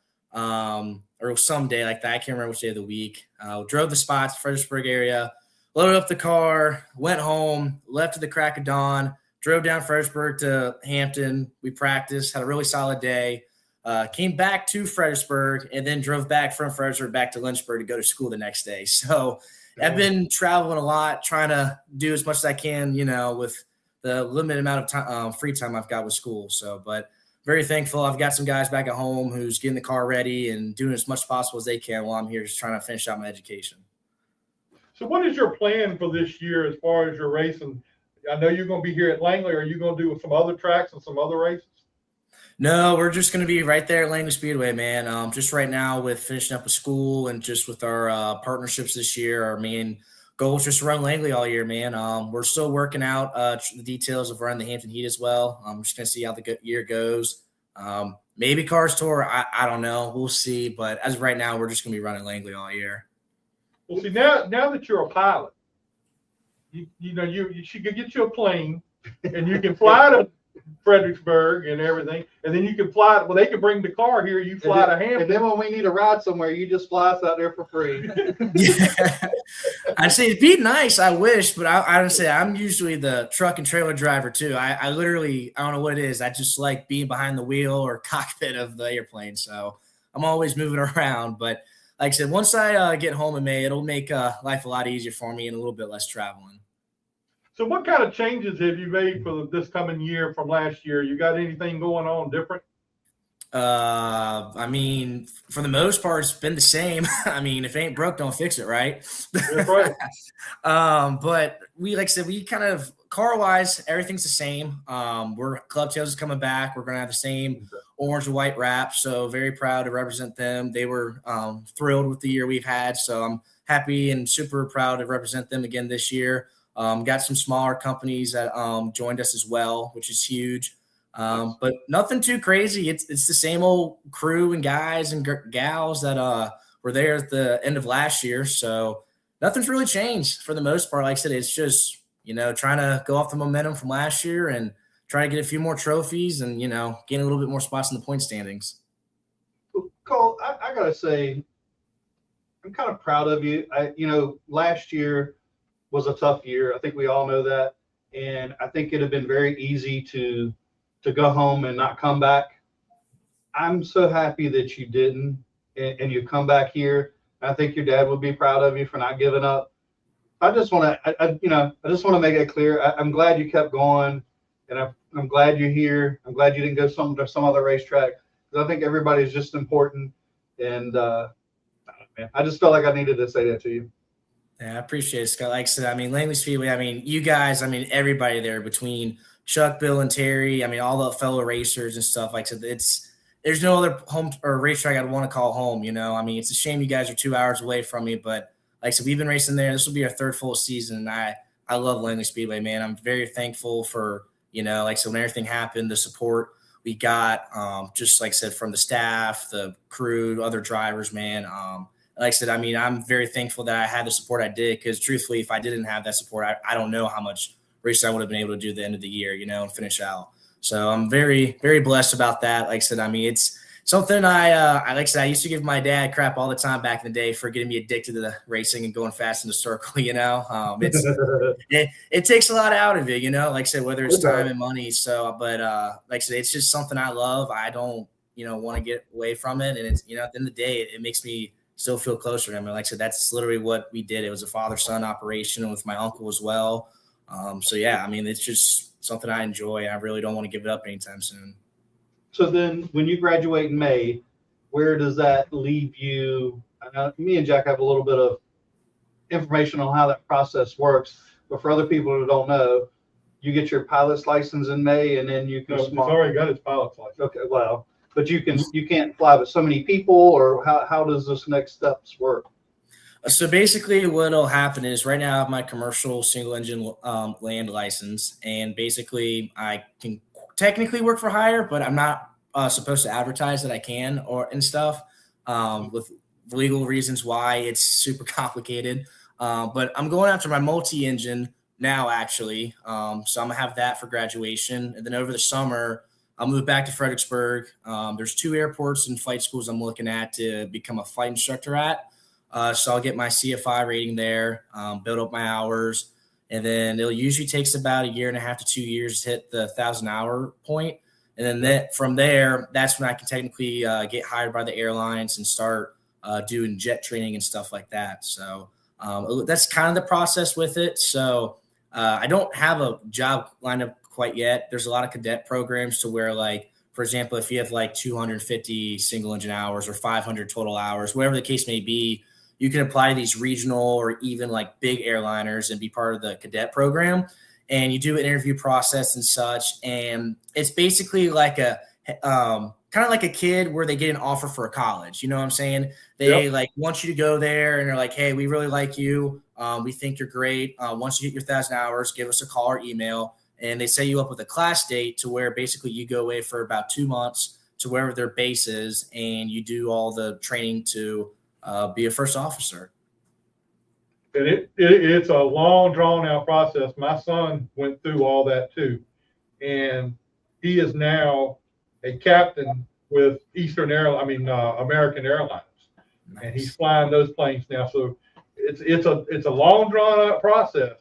Or some day like that. I can't remember which day of the week. Drove the spots, Fredericksburg area, loaded up the car, went home, left at the crack of dawn, drove down Fredericksburg to Hampton. We practiced, had a really solid day, came back to Fredericksburg, and then drove back from Fredericksburg back to Lynchburg to go to school the next day. So I've been traveling a lot, trying to do as much as I can, with the limited amount of time, free time I've got with school. So, but very thankful. I've got some guys back at home who's getting the car ready and doing as much as possible as they can while I'm here just trying to finish out my education. So what is your plan for this year as far as your racing? I know you're going to be here at Langley. Are you going to do some other tracks and some other races? No, we're just going to be right there at Langley Speedway, man. Just right now with finishing up with school and just with our partnerships this year, our main goal is just to run Langley all year, man. We're still working out the details of running the Hampton Heat as well. I'm just going to see how the year goes. Maybe Cars Tour. I don't know. We'll see. But as of right now, we're just going to be running Langley all year. Well, see, now that you're a pilot, you she could get you a plane and you can fly to Fredericksburg and everything, and then you can fly. Well, they can bring the car here. You fly to And Hampton. then when we need a ride somewhere, you just fly us out there for free. Yeah. I'd say it'd be nice. I wish, but I'd say I'm usually the truck and trailer driver too. I literally, I don't know what it is. I just like being behind the wheel or cockpit of the airplane. So I'm always moving around. But like I said, once I get home in May, it'll make life a lot easier for me and a little bit less traveling. So what kind of changes have you made for this coming year from last year? You got anything going on different? I mean, for the most part, it's been the same. I mean, if it ain't broke, don't fix it, right? That's right. But we, like I said, we kind of car wise, everything's the same. We're Club Tails is coming back. We're gonna have the same orange and white wrap. So very proud to represent them. They were thrilled with the year we've had. So I'm happy and super proud to represent them again this year. Got some smaller companies that joined us as well, which is huge. But nothing too crazy. It's the same old crew and guys and gals that were there at the end of last year. So nothing's really changed for the most part. Like I said, it's just, trying to go off the momentum from last year and try to get a few more trophies and, gain a little bit more spots in the point standings. Cole, I gotta say, I'm kind of proud of you. Last year was a tough year. I think we all know that. And I think it'd have been very easy to go home and not come back. I'm so happy that you didn't, and you come back here. I think your dad would be proud of you for not giving up. I just want to make it clear. I'm glad you kept going, and I'm glad you're here. I'm glad you didn't go to some other racetrack, because I think everybody's just important. And man, I just felt like I needed to say that to you. Yeah, I appreciate it, Scott. Like I said, I mean, Langley Speedway, I mean, you guys, I mean, everybody there between Chuck, Bill, and Terry, I mean, all the fellow racers and stuff. Like I said, there's no other home or racetrack I'd want to call home, I mean, it's a shame you guys are 2 hours away from me, but like I said, we've been racing there. This will be our third full season, and I love Langley Speedway, man. I'm very thankful for, like I said, when everything happened, the support we got, just like I said, from the staff, the crew, other drivers, man. Like I said, I mean, I'm very thankful that I had the support I did, because truthfully, if I didn't have that support, I don't know how much racing I would have been able to do at the end of the year, and finish out. So I'm very, very blessed about that. Like I said, I mean, it's something like I said, I used to give my dad crap all the time back in the day for getting me addicted to the racing and going fast in the circle, it takes a lot out of you, like I said, whether it's time and money. So, but like I said, it's just something I love. I don't, want to get away from it. And it's, at the end of the day, it makes me still feel closer to him. And like I said, that's literally what we did. It was a father-son operation with my uncle as well. So yeah, I mean, it's just something I enjoy. I really don't want to give it up anytime soon. So then when you graduate in May, where does that leave you? I know me and Jack have a little bit of information on how that process works, but for other people who don't know, you get your pilot's license in May, and then you can. He's already got his pilot's license. Okay, well, but you can't fly with so many people, or how does this next steps work? So basically what'll happen is right now I have my commercial single engine land license, and basically I can technically work for hire, but I'm not supposed to advertise that I can and stuff with legal reasons why it's super complicated. But I'm going after my multi-engine now, actually. So I'm gonna have that for graduation. And then over the summer, I'll move back to Fredericksburg. There's 2 airports and flight schools I'm looking at to become a flight instructor at. So I'll get my CFI rating there, build up my hours, and then it usually takes about 1.5 to 2 years to hit the 1,000-hour point. And then from there, that's when I can technically get hired by the airlines and start doing jet training and stuff like that. So that's kind of the process with it. So I don't have a job lined up quite yet. There's a lot of cadet programs to where, like, for example, if you have like 250 single engine hours or 500 total hours, whatever the case may be, you can apply to these regional or even like big airliners and be part of the cadet program. And you do an interview process and such. And it's basically like a kind of like a kid where they get an offer for a college. You know what I'm saying? They like want you to go there, and they're like, hey, we really like you. We think you're great. Once you hit your 1,000 hours, give us a call or email. And they set you up with a class date to where basically you go away for about 2 months to wherever their base is, and you do all the training to be a first officer. And it's a long, drawn-out process. My son went through all that too, and he is now a captain with American Airlines, Nice. and he's flying those planes now. So it's a long, drawn-out process,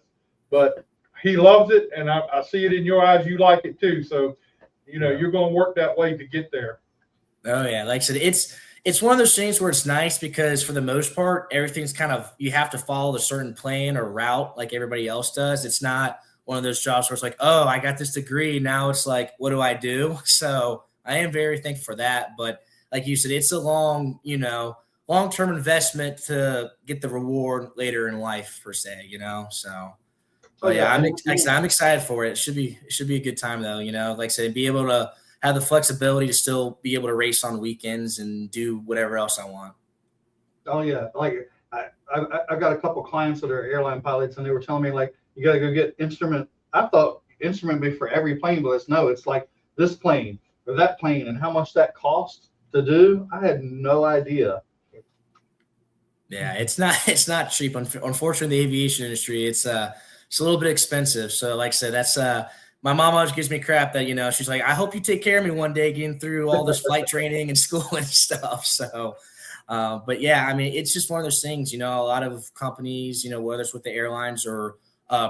but he loves it, and I see it in your eyes. You like it too, so you're going to work that way to get there. Oh yeah, like I said, it's one of those things where it's nice because for the most part, everything's kind of, you have to follow a certain plan or route like everybody else does. It's not one of those jobs where it's like, oh, I got this degree. Now it's like, what do I do? So I am very thankful for that. But like you said, it's a long-term investment to get the reward later in life per se, so. But yeah, I'm excited for it. It should be a good time though, like I said, be able to have the flexibility to still be able to race on weekends and do whatever else I want. Oh yeah, like I've got a couple clients that are airline pilots, and they were telling me like you got to go get instrument. I thought instrument would be for every plane, but it's like this plane or that plane, and how much that costs to do. I had no idea. Yeah, it's not cheap. Unfortunately, the aviation industry, it's a little bit expensive. So like I said, that's my mom always gives me crap that, she's like, I hope you take care of me one day getting through all this flight training and school and stuff. So, but yeah, I mean, it's just one of those things, a lot of companies, whether it's with the airlines or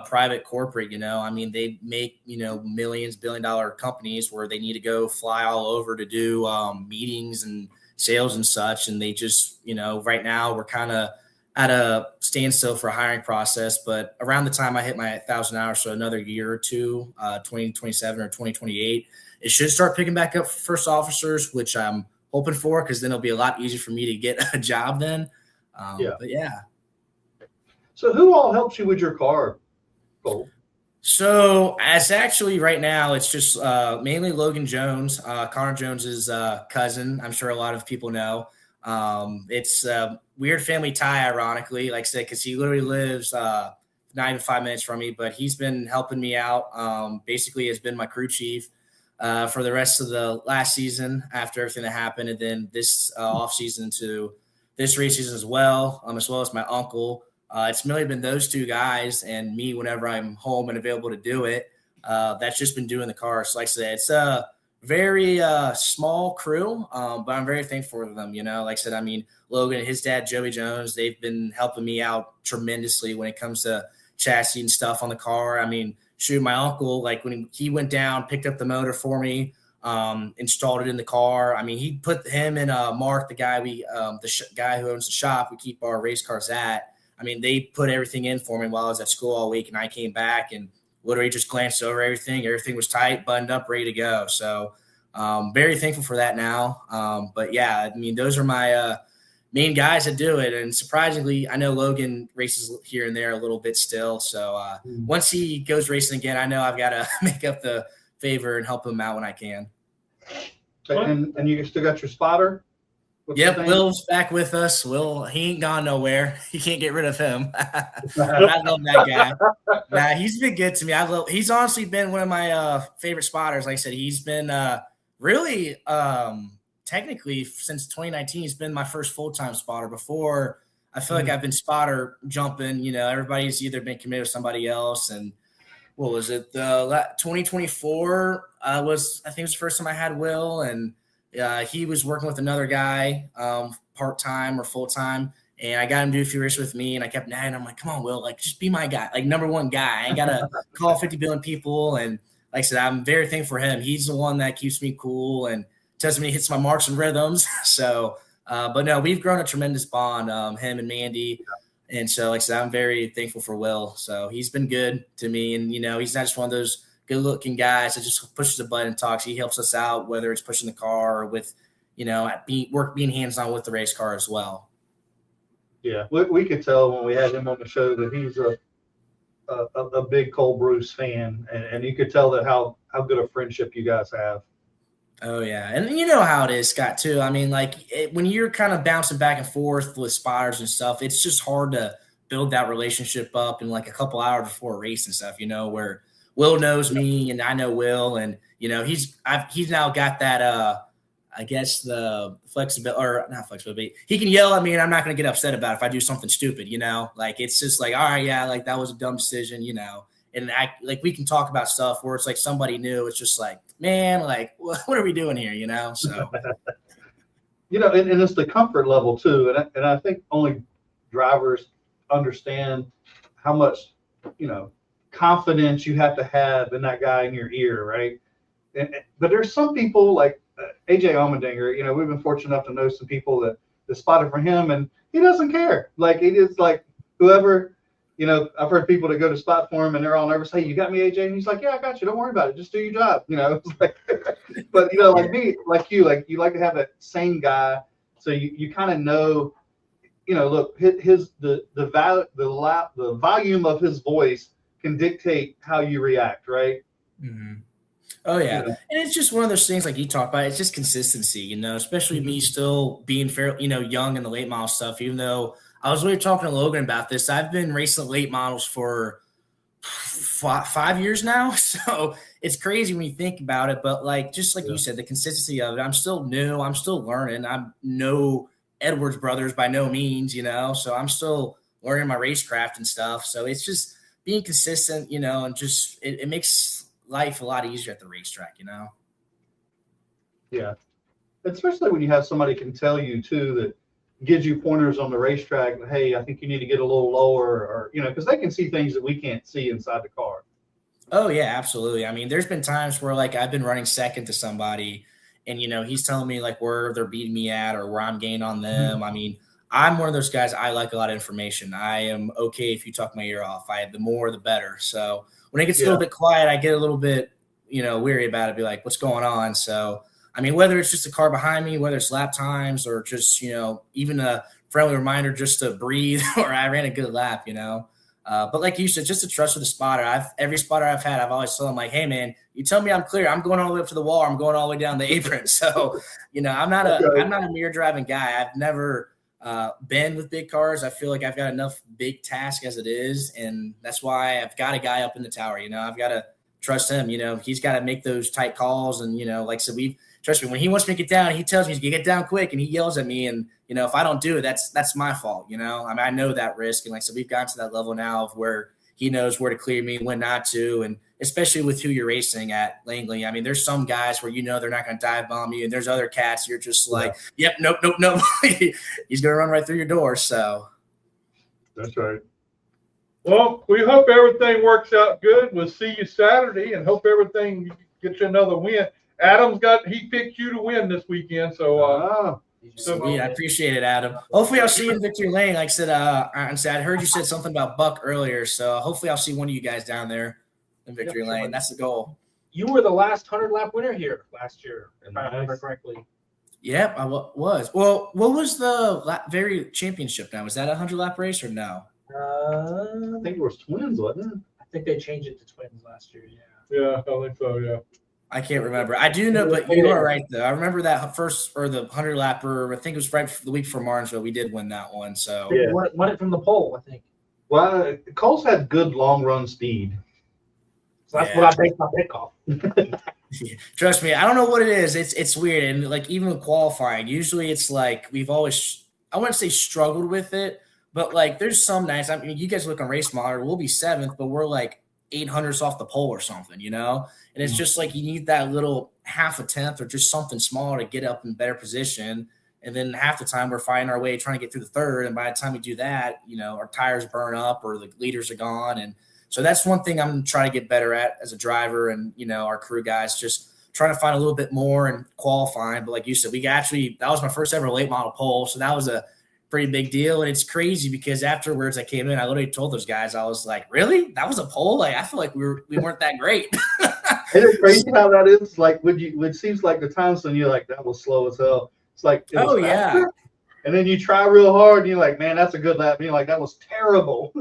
private corporate, I mean, they make, millions, billion-dollar companies where they need to go fly all over to do meetings and sales and such. And they just, right now we're kind of at a standstill for a hiring process, but around the time I hit my 1,000 hours, so another year or two, 2027 or 2028, it should start picking back up for first officers, which I'm hoping for, because then it'll be a lot easier for me to get a job then. But yeah. So who all helps you with your car, Cole? So as actually right now, it's just mainly Logan Jones, Connor Jones's cousin. I'm sure a lot of people know. It's a weird family tie, ironically, like I said, because he literally lives not even 5 minutes from me, but he's been helping me out. Basically has been my crew chief for the rest of the last season after everything that happened, and then this off season to this race season as well as my uncle. It's mainly been those two guys and me whenever I'm home and available to do it. That's just been doing the car. So like I said, it's a very small crew, but I'm very thankful for them. Like I said, I mean, Logan and his dad, Joey Jones, they've been helping me out tremendously when it comes to chassis and stuff on the car. I mean, shoot, my uncle, like when he went down, picked up the motor for me, installed it in the car. I mean, he put him and Mark, the guy guy who owns the shop we keep our race cars at. I mean, they put everything in for me while I was at school all week, and I came back and literally just glanced over everything. Everything was tight, buttoned up, ready to go. So very thankful for that now. But yeah, I mean, those are my main guys that do it. And surprisingly, I know Logan races here and there a little bit still. So once he goes racing again, I know I've got to make up the favor and help him out when I can. And you still got your spotter? Yep, Will's back with us. Will, he ain't gone nowhere. You can't get rid of him. I love that guy. Nah, he's been good to me. He's honestly been one of my favorite spotters. Like I said, he's been really technically since 2019. He's been my first full-time spotter. Before, I feel like I've been spotter jumping. Everybody's either been committed to somebody else. And what was it? 2024 I think it was the first time I had Will, and he was working with another guy, part-time or full-time, and I got him to do a few races with me, and I kept nagging. I'm like, come on, Will, like, just be my guy, like, number one guy. I ain't got to call 50 billion people, and like I said, I'm very thankful for him. He's the one that keeps me cool and tells me he hits my marks and rhythms. So, but no, we've grown a tremendous bond, him and Mandy, and so, like I said, I'm very thankful for Will. So he's been good to me, and, he's not just one of those good-looking guys that just pushes a button and talks. He helps us out, whether it's pushing the car or with, being hands-on with the race car as well. Yeah, we could tell when we had him on the show that he's a big Cole Bruce fan, and you could tell that how good a friendship you guys have. Oh, yeah. And you know how it is, Scott, too. I mean, when you're kind of bouncing back and forth with spotters and stuff, it's just hard to build that relationship up in like a couple hours before a race and stuff, where Will knows me and I know Will, and he's now got that I guess the flexibility, or not flexibility, he can yell at me and I'm not going to get upset about it if I do something stupid, like it's just like, all right, yeah, like that was a dumb decision, and we can talk about stuff where it's like somebody new. It's just like, man, like what are we doing here, so and it's the comfort level too, and I think only drivers understand how much confidence you have to have in that guy in your ear, right? But there's some people like AJ Allmendinger, we've been fortunate enough to know some people that spotted for him, and he doesn't care. Like, it is like whoever you know, I've heard people that go to spot for him and they're all nervous. Hey, you got me, AJ? And he's like, yeah, I got you. Don't worry about it. Just do your job. You know, it's like, but you know, like me, like you like to have that same guy. So you kind of know, you know, look, the volume of his voice can dictate how you react, right? Mm-hmm. Oh yeah. You know? And it's just one of those things like you talked about. It's just consistency, you know, especially me still being fair, you know, young in the late model stuff. Even though I was really talking to Logan about this, I've been racing late models for 5 years now. So it's crazy when you think about it. But like just like you said, the consistency of it. I'm still new. I'm still learning. I'm no Edwards brothers by no means, you know. So I'm still learning my racecraft and stuff. So it's just being consistent, you know, and just it makes life a lot easier at the racetrack, you know? Yeah. Especially when you have somebody can tell you too, that gives you pointers on the racetrack. Hey, I think you need to get a little lower, or, you know, because they can see things that we can't see inside the car. Oh yeah, absolutely. I mean, there's been times where like I've been running second to somebody and, you know, he's telling me like where they're beating me at or where I'm gaining on them. I mean, I'm one of those guys. I like a lot of information. I am okay if you talk my ear off. The more, the better. So when it gets a little bit quiet, I get a little bit, you know, weary about it. Be like, what's going on? So, I mean, whether it's just a car behind me, whether it's lap times or just, you know, even a friendly reminder just to breathe or I ran a good lap, you know. But like you said, just to trust with the spotter. Every spotter I've had, I've always told them like, hey man, you tell me I'm clear, I'm going all the way up to the wall. I'm going all the way down the apron. So, you know, I'm not a mirror driving guy. I've never been with big cars. I feel like I've got enough big task as it is. And that's why I've got a guy up in the tower, you know, I've got to trust him, you know, he's got to make those tight calls. And, you know, like, so trust me, when he wants me to get down, he tells me to get down quick and he yells at me. And, you know, if I don't do it, that's my fault. You know, I mean, I know that risk. And like, so we've gotten to that level now of where he knows where to clear me, when not to. And especially with who you're racing at Langley. I mean, there's some guys where, you know, they're not going to dive bomb you. And there's other cats you're just like, yep, nope. He's going to run right through your door. So that's right. Well, we hope everything works out good. We'll see you Saturday and hope everything gets you another win. Adam's he picked you to win this weekend. So, sweet. I appreciate it, Adam. Hopefully I'll see you in Victory Lane. Like I said, I heard you said something about Buck earlier. So hopefully I'll see one of you guys down there in Victory Lane. That's the goal. You were the last 100-lap winner here last year, if I remember correctly. Yep, I was. Well, what was the very championship now? Was that a 100-lap race or no? I think it was twins, wasn't it? I think they changed it to twins last year, Yeah, I think so, yeah. I can't remember. I do know, but you are right, though. I remember that first, or the 100-lapper, I think it was right the week for Martinsville. We did win that one. So yeah. Won it from the pole, I think. Well, Cole's had good long-run speed. So that's what I based my pick off. Trust me, I don't know what it is. It's weird. And like even with qualifying, usually it's like we've always, I wouldn't say struggled with it, but like there's some nights, I mean, you guys look on Race Monitor, we'll be 7th, but we're like 800s off the pole or something, you know? And it's just like you need that little half a tenth or just something small to get up in better position. And then half the time we're fighting our way trying to get through the third. And by the time we do that, you know, our tires burn up or the leaders are gone. And so that's one thing I'm trying to get better at as a driver and, you know, our crew guys just trying to find a little bit more and qualifying. But like you said, that was my first ever late model pole. So that was a pretty big deal. And it's crazy because afterwards I came in, I literally told those guys, I was like, really? That was a pole? Like, I feel like we weren't that great. Isn't it crazy how that is? Like, it seems like the times when you're like, that was slow as hell. It's like, oh, yeah. Faster. And then you try real hard and you're like, man, that's a good lap. And you're like, that was terrible.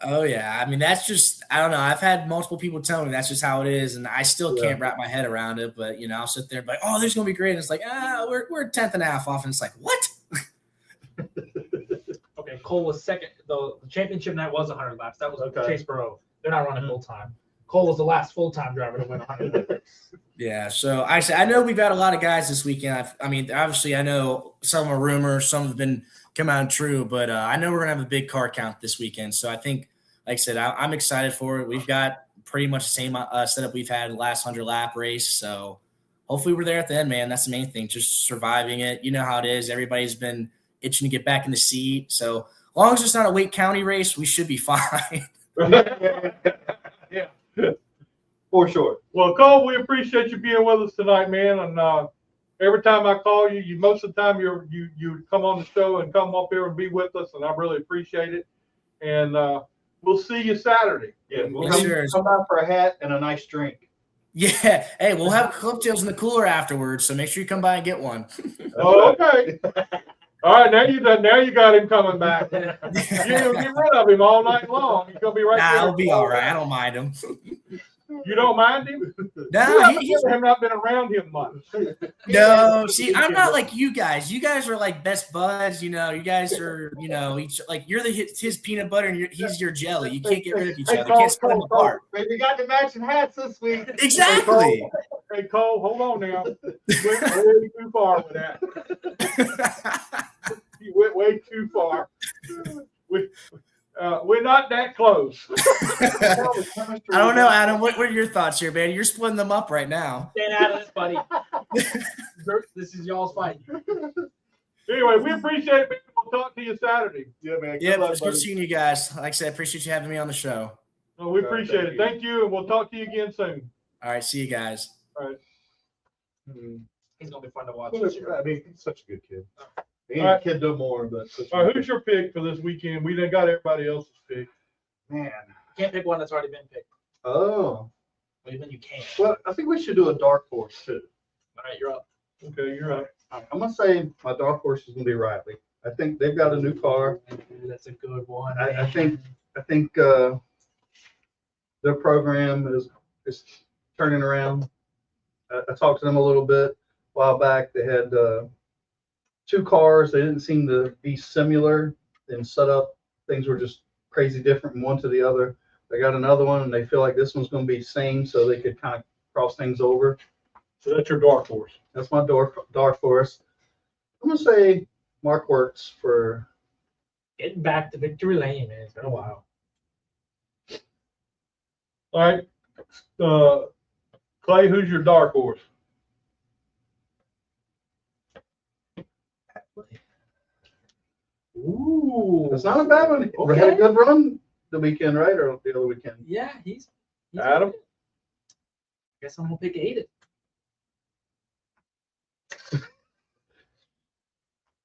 Oh, yeah. I mean, that's just, I don't know. I've had multiple people tell me that's just how it is. And I still can't wrap my head around it. But, you know, I'll sit there and be like, oh, this is going to be great. And it's like, we're a tenth and a half off. And it's like, what? Okay, Cole was second. The championship night was 100 laps. That was Chase Burrow. They're not running full time. Cole was the last full-time driver to win 100 laps. Yeah, so I know we've got a lot of guys this weekend. I mean, obviously, I know some are rumors, some have been come out true, but I know we're gonna have a big car count this weekend. So I think, like I said, I'm excited for it. We've got pretty much the same setup we've had in the last 100-lap race. So hopefully we're there at the end, man. That's the main thing, just surviving it. You know how it is. Everybody's been itching to get back in the seat. So as long as it's not a Wake County race, we should be fine. Yeah. For sure. Well, Cole, we appreciate you being with us tonight, man. And every time I call you, most of the time you come on the show and come up here and be with us, and I really appreciate it. And we'll see you Saturday. Yeah, we'll Yes, come, sir. come by for a hat and a nice drink. Yeah. Hey, we'll have cocktails in the cooler afterwards, so make sure you come by and get one. Oh, okay. All right, now you got him coming back. You don't get rid of him all night long. He's gonna be right Nah, there. I'll be all right. I don't mind him. You don't mind him? Nah, You have not been around him much. no. See, I'm not like you guys. You guys are like best buds. You know, you guys are, each like you're his peanut butter and he's your jelly. You can't get rid of each other. You can't split them apart. We got the matching hats this week. Exactly. Hey, Cole, hold on now. You went way too far with that. You went way too far. We're not that close. I don't know, Adam. What are your thoughts here, man? You're splitting them up right now. Stay out of this, buddy. This is y'all's fight. Anyway, we appreciate it, man. We'll talk to you Saturday. Yeah, man. Yeah, it was good seeing you guys. Like I said, appreciate you having me on the show. No, we appreciate Thank it. you. Thank you, and we'll talk to you again soon. All right, see you guys. All right. He's gonna be fun to watch. Well, this year. I mean, he's such a good kid. He All ain't right. a kid no more, but such a All right, good who's your pick for this weekend? We done got everybody else's pick. kid. Man. Can't pick one that's already been picked. Oh. Well, even you can. Well, I think we should do a dark horse too. All right, you're up. Okay, you're right. All right, I'm gonna say my dark horse is gonna be Riley. I think they've got a new car. Ooh, that's a good one. I man. think their program is turning around. I talked to them a little bit a while back. They had 2 cars. They didn't seem to be similar in setup. Things were just crazy different from one to the other. They got another one, and they feel like this one's going to be the same, so they could kind of cross things over. So that's your dark horse. That's my dark horse. I'm gonna say Mark Works for. Getting back to victory lane, man. It's been a while. All right. Clay, who's your dark horse? Ooh. It's not a bad one. We had a good run the weekend, right, or the other weekend? Yeah, he's Adam? good. Guess I'm gonna pick Aiden.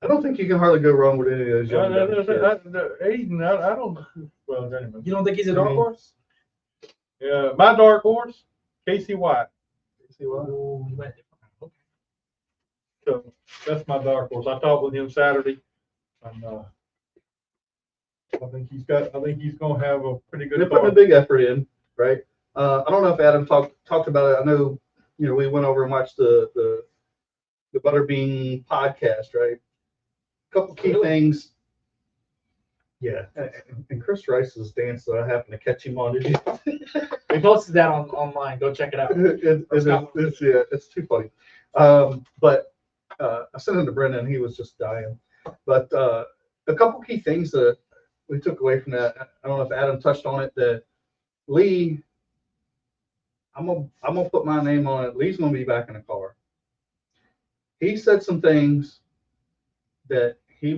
I don't think you can hardly go wrong with any of those young kids. Aiden, I don't. Well, anyway. You don't think he's a dark horse? Yeah, my dark horse, Casey White. See what? Ooh, he went different. Okay. So that's my dark horse. I talked with him Saturday, and I think he's gonna have a pretty They're good putting a car. big effort in, right? I don't know if Adam talked about it. I know, we went over and watched the Butterbean podcast, right? Couple key things. Yeah, and Chris Rice's dance that I happened to catch him on. Did you? We posted that online. Go check it out. It's too funny. But I sent him to Brendan. He was just dying. But a couple key things that we took away from that. I don't know if Adam touched on it. That Lee, I'm gonna put my name on it. Lee's gonna be back in the car. He said some things that he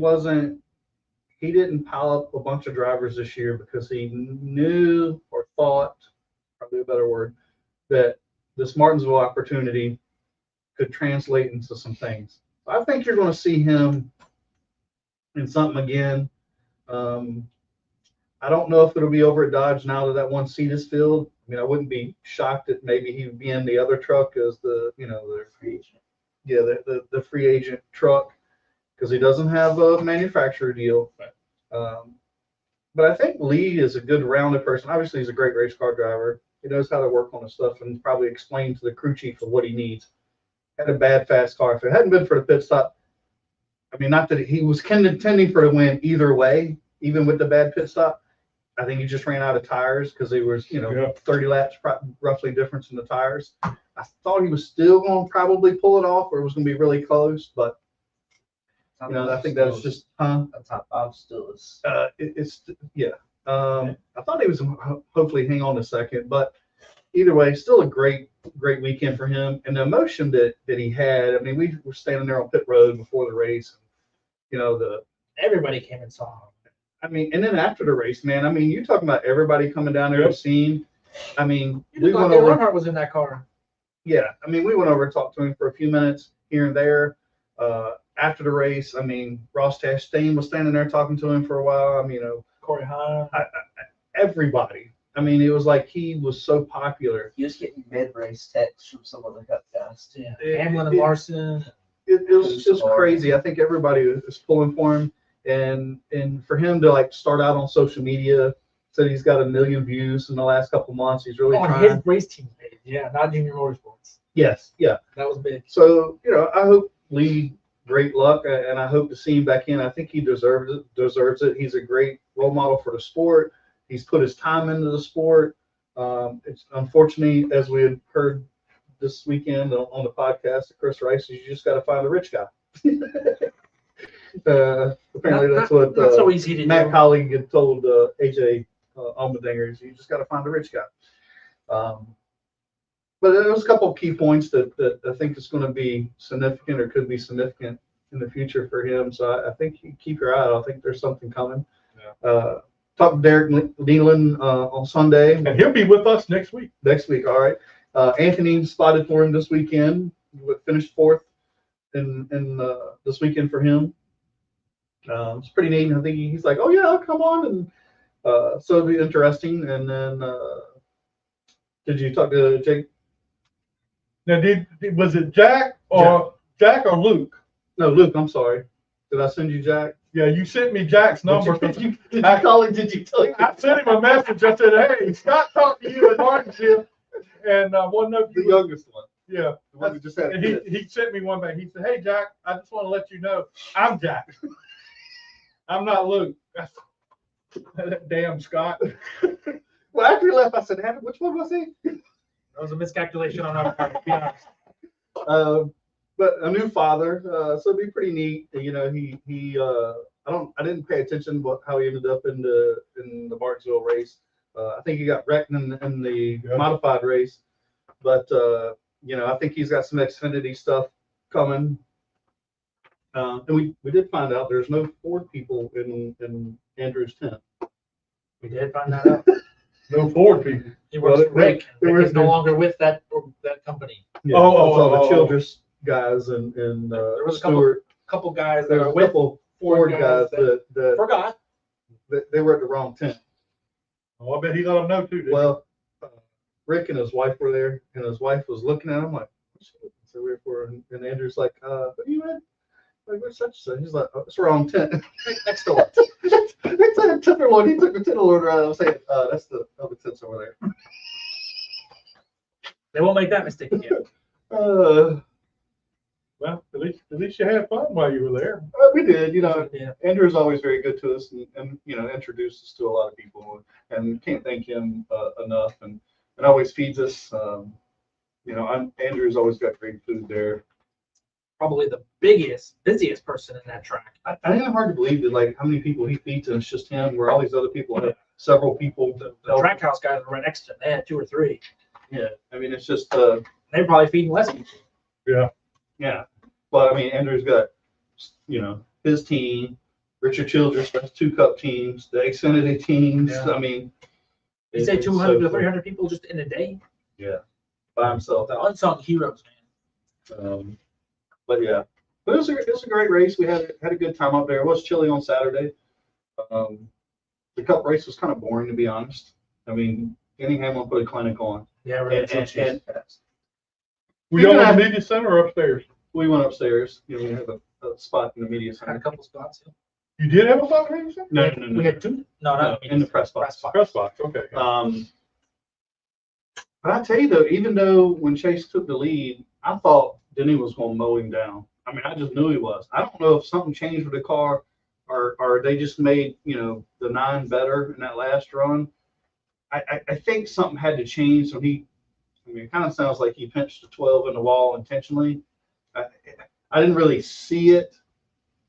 didn't pile up a bunch of drivers this year because he knew or thought, probably a better word, that this Martinsville opportunity could translate into some things. I think you're going to see him in something again. I don't know if it'll be over at Dodge now that one seat is filled. I mean, I wouldn't be shocked that maybe he would be in the other truck as the free agent truck, because he doesn't have a manufacturer deal. But I think Lee is a good rounded person. Obviously, he's a great race car driver. He knows how to work on his stuff and probably explain to the crew chief of what he needs. Had a bad, fast car. If it hadn't been for the pit stop, I mean, not that he was contending for a win either way, even with the bad pit stop. I think he just ran out of tires because they was, 30 laps roughly difference in the tires. I thought he was still going to probably pull it off, or it was going to be really close, but I think that was just, top 5 still is. I thought he was hopefully hang on a second, but either way, still a great weekend for him. And the emotion that he had, I mean, we were standing there on pit road before the race, Everybody came and saw him. I mean, and then after the race, man, I mean, you're talking about everybody coming down there to see him. I mean, we went over. Earnhardt was in that car. Yeah, I mean, we went over and talked to him for a few minutes here and there. After the race, I mean, Ross Chastain was standing there talking to him for a while. I mean, Corey Hahn. everybody. I mean, it was like he was so popular. He was getting mid-race texts from some of the Cup guys too. Yeah, Hamlin and Larson. It was just crazy. I think everybody is pulling for him, and for him to like start out on social media, said he's got 1 million views in the last couple months. He's really On trying. his race team page, yeah, not Junior Motorsports. Yes, yeah. That was big. So I hope Lee great luck, and I hope to see him back in. I think he deserves it. He's a great role model for the sport. He's put his time into the sport. It's unfortunately, as we had heard this weekend on the podcast of Chris Rice, you just got to find the rich guy. Apparently, that's what not so easy to Matt do. Colleague had told AJ Allmendinger. You just got to find the rich guy. But there was a couple of key points that I think is going to be significant or could be significant in the future for him. So I think you keep your eye out. I think there's something coming. Yeah. Talked to Derek Nealon on Sunday. And he'll be with us next week. Next week, all right. Anthony spotted for him this weekend. Finished 4th in this weekend for him. It's pretty neat. I think he's like, oh yeah, I'll come on, and so it'll be interesting. And then, did you talk to Jake? Now, was it Jack or Luke? No, Luke. I'm sorry. Did I send you Jack? Yeah, you sent me Jack's number. Did you call him? Did you tell him? I sent him a message. I said, "Hey, Scott talked to you in Martinsville, and want to know if The you." youngest one. Yeah, The one that just had. and he sent me one back. He said, "Hey, Jack, I just want to let you know I'm Jack. I'm not Luke." Damn, Scott. Well, after he left, I said, "Adam, which one was he?" That was a miscalculation on our part, to be honest. But a new father, so it'd be pretty neat. I didn't pay attention how he ended up in the Martinsville race. I think he got wrecked in the modified race, but I think he's got some Xfinity stuff coming. And we did find out there's no Ford people in Andrew's tent. We did find that out. No Ford people. He works Well, for Rick. there Rick was is no no- longer with that company. Yeah, Oh, that's all oh, the oh. Childress guys and There was a couple Stewart. Couple guys that There's are a with couple Ford guys that forgot. they were at the wrong tent. Oh, I bet he let him know too. Didn't he? Well, Rick and his wife were there, and his wife was looking at him like, so we're for, and Andrew's like, what are you in? Like, where's such and such? He's like, oh, it's the wrong tent. Right next door. They said tipper one. He took the tent order out. I was saying, that's the other tents over there. They won't make that mistake again. Well, at least you had fun while you were there. We did, Yeah. Andrew's always very good to us and introduced us to a lot of people, and can't thank him enough, and always feeds us. Andrew's always got great food there. Probably the busiest person in that track. I find it hard to believe that like how many people he feeds and it's just him, where all these other people have several people that The track house guys were right next to him. They had 2 or 3. Yeah, I mean it's just They were probably feeding less people. yeah. But I mean Andrew's got his team, Richard Childress has 2 cup teams, the Xfinity teams. Yeah. I mean, You say it's 200 to so 300 people just in a day. by himself. The unsung heroes, man. But yeah, but it was a great race. We had a good time up there. It was chilly on Saturday. The Cup race was kind of boring, to be honest. I mean, Kenny Hamlin put a clinic on. Yeah, And, right. and Were you all in the media center or upstairs? we went upstairs. We had a spot in the media Had a center. couple spots. You did have a spot in the media center? No. We had 2. No, No, not in the press box. Press box. Okay. But I tell you though, even though when Chase took the lead, I thought Denny was going to mow him down. I mean, I just knew he was. I don't know if something changed with the car, or they just made the 9 better in that last run. I think something had to change. So it kind of sounds like he pinched the 12 in the wall intentionally. I didn't really see it,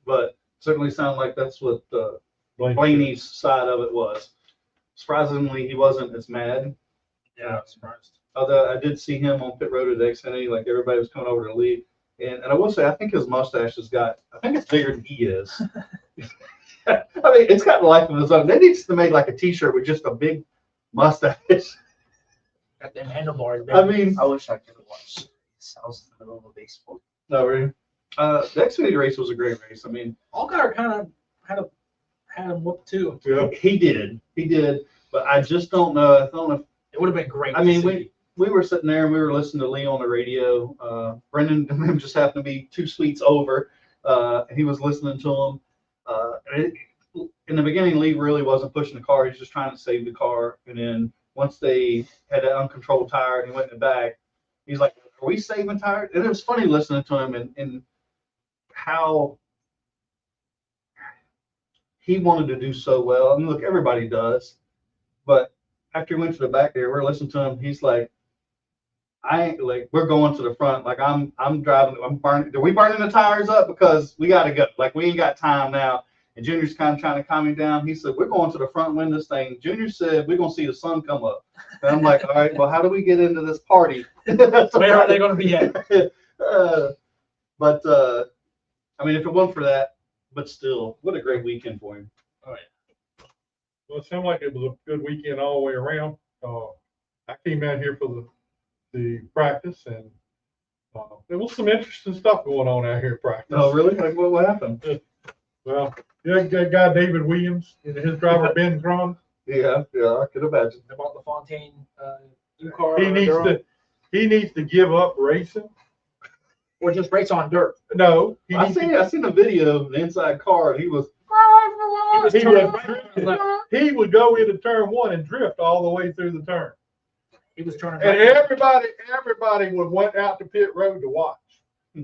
but certainly sounded like that's what Blaney's side of it was. Surprisingly, he wasn't as mad. Yeah, I'm surprised. Although I did see him on pit road at Xfinity, like everybody was coming over to lead. And I will say, I think his mustache I think it's bigger than he is. I mean, it's got life of its own. They need to make like a t-shirt with just a big mustache. Got them handlebars. I mean, I wish I could have watched this. I was in the middle of a baseball. no, really. The Xfinity race was a great race. I mean, Allgaier kind of had him whooped too. Yeah. he did. But I just don't know. I don't know. It would have been great. I to mean, see. we were sitting there and we were listening to Lee on the radio. Brendan and him just happened to be 2 suites over. He was listening to him. In the beginning, Lee really wasn't pushing the car. He was just trying to save the car. And then once they had that uncontrolled tire and he went in the back, he's like, "Are we saving tires?" And it was funny listening to him and how he wanted to do so well. I mean, look, everybody does. But after he went to the back there, we're listening to him. He's like, "I ain't like, we're going to the front. Like I'm driving. I'm burning. Are we burning the tires up? Because we got to go. Like we ain't got time now." And Junior's kind of trying to calm him down. He said, "We're going to the front and win this thing." Junior said, "We're going to see the sun come up." And I'm like, "All right, well, how do we get into this party?" Where are they going to be at? I mean, if it wasn't for that, but still, what a great weekend for him. Well, it sounded like it was a good weekend all the way around. I came out here for the practice, and there was some interesting stuff going on out here at practice. Oh, really? Like, what happened? Well, that guy David Williams and his driver Ben Cron. Yeah, I could imagine. About the Fontaine car. He needs to give up racing. Or just race on dirt. No, I seen a video of the inside car, and he was he would go into turn 1 and drift all the way through the turn. He was turning. And everybody went out to pit road to watch. I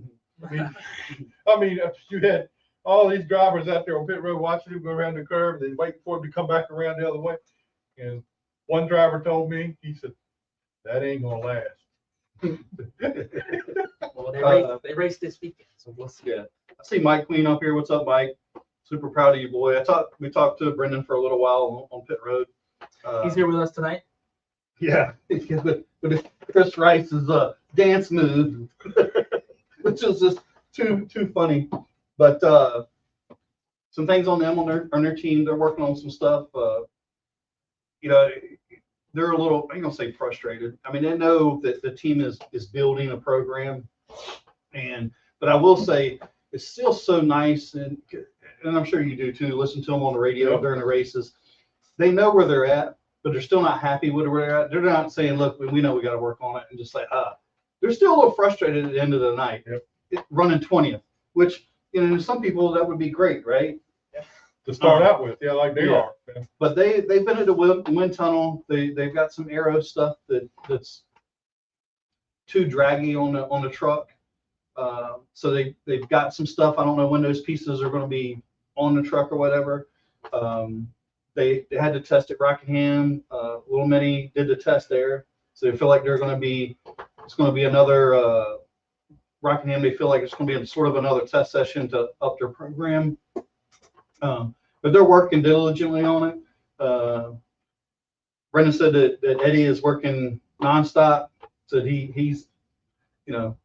mean, you had all these drivers out there on pit road watching him go around the curve, then wait for him to come back around the other way. And one driver told me, he said, "That ain't gonna last." Well, they raced this weekend, so we'll see. Yeah. I see Mike Queen up here. What's up, Mike? Super proud of you, boy. We talked to Brendan for a little while on pit road. He's here with us tonight. Yeah, with Chris Rice's dance move, which is just too funny. But some things on them on their team. They're working on some stuff. You know, they're a little, I'm gonna say frustrated. I mean, they know that the team is building a program, but I will say it's still so nice, and I'm sure you do too. Listen to them on the radio during the races. They know where they're at, but they're still not happy with where they're at. They're not saying, "Look, we know we got to work on it," and just like, they're still a little frustrated at the end of the night, running 20th, which, you know, some people that would be great, right? To start out with, like they are. Yeah. But they've been at the wind tunnel. They've got some aero stuff that's too draggy on the truck. So they've got some stuff. I don't know when those pieces are going to be on the truck or whatever. They had to test at Rockingham. Little Mini did the test there, so they feel like it's going to be another Rockingham. They feel like it's going to be sort of another test session to up their program. But they're working diligently on it. Brendan said that Eddie is working nonstop. Said he's, you know,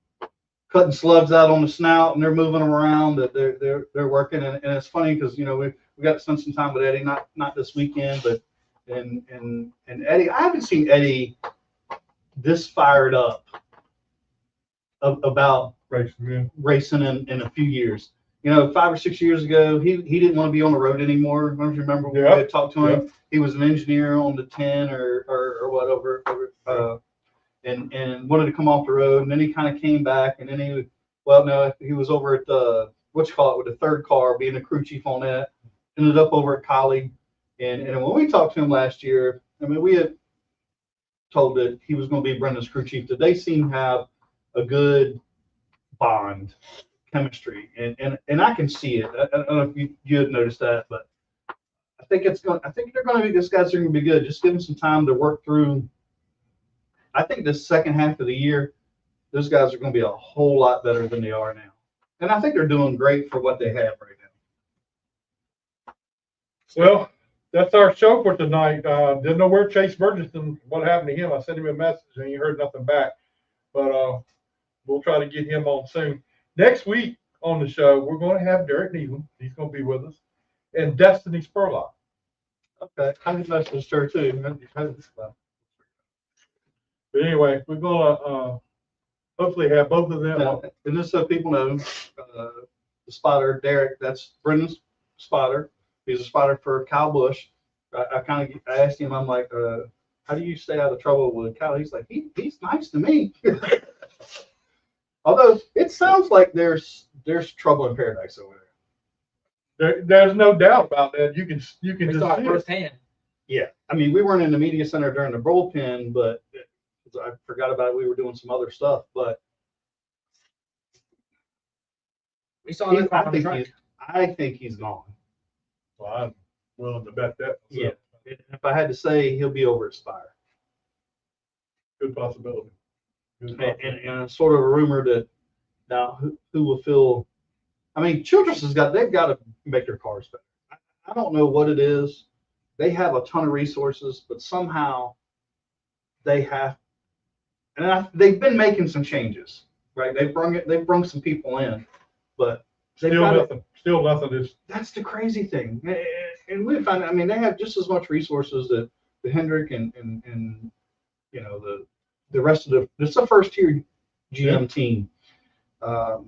cutting slugs out on the snout, and they're moving them around. That they're working, and it's funny because, you know, we got to spend some time with Eddie, not this weekend, but and Eddie. I haven't seen Eddie this fired up about racing in a few years. You know, 5 or 6 years ago, he didn't want to be on the road anymore. Don't you remember when we had talked to him? He was an engineer on the 10 or whatever, and wanted to come off the road. And then he kind of came back, and then he was over at the, with the third car, being the crew chief on that. Ended up over at Collie. And when we talked to him last year, I mean, we had told that he was going to be Brendan's crew chief. That they seem to have a good bond. Chemistry, and I can see it. I don't know if you had noticed that, but I think they're going to be, these guys are going to be good. Just give them some time to work through. I think the second half of the year, those guys are going to be a whole lot better than they are now, and I think they're doing great for what they have right now. Well, that's our show for tonight. Didn't know where Chase Burgeson, what happened to him. I sent him a message and he heard nothing back, but we'll try to get him on soon. Next week on the show, we're going to have Derek Needham. He's going to be with us, and Destiny Spurlock. Okay, I think that's his shirt too. But anyway, we're going to hopefully have both of them. Now, and just so people know, the spotter, Derek, that's Brendan's spotter. He's a spotter for Kyle Busch. I asked him, I'm like, how do you stay out of trouble with Kyle? He's like, he's nice to me. Although it sounds like there's trouble in paradise over there. There's no doubt about that. You can We just saw see it it. firsthand. Yeah, I mean, we weren't in the media center during the bullpen, but I forgot about it. We were doing some other stuff, but We saw he- that on the track. I think he's gone. Well, I'm willing to bet that. Yeah. If I had to say, he'll be over at Spire. Good possibility. Good And, possibility. and sort of a rumor that now who will fill. I mean, Childress they've got to make their cars better. I don't know what it is. They have a ton of resources, but somehow they have, and they've been making some changes, right? They've brung some people in, but they've Still gotta- nothing. Still nothing is. that's the crazy thing. And we find, I mean, they have just as much resources that the Hendrick and you know, the rest of this is the first tier GM team. I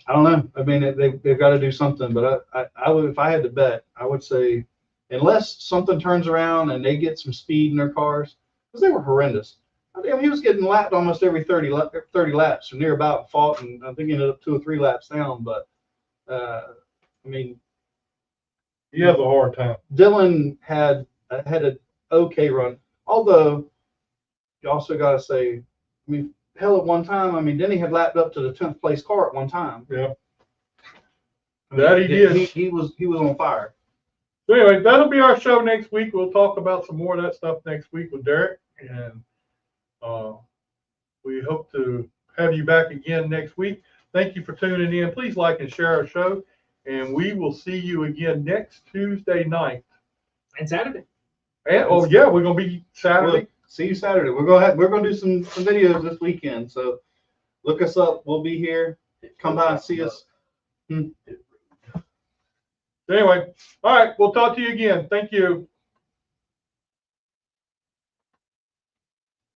don't know. I mean, they've got to do something, but I would, if I had to bet, I would say, unless something turns around and they get some speed in their cars, because they were horrendous. I mean, he was getting lapped almost every 30 laps or near about fault, and I think he ended up 2 or 3 laps down. But I mean, He has a hard time. Dylan had an okay run, although you also got to say, I mean, hell, at one time, I mean, Denny had lapped up to the 10th place car at one time. Yeah. I mean, That he did. He was on fire. So anyway, that'll be our show next week. We'll talk about some more of that stuff next week with Derek, and we hope to have you back again next week. Thank you for tuning in. Please like and share our show, and we will see you again next Tuesday night. And Saturday. And oh yeah, we're gonna be Saturday. We'll see you Saturday. We're gonna do some videos this weekend. So look us up. We'll be here. Come by and see us. Anyway, all right, we'll talk to you again. Thank you.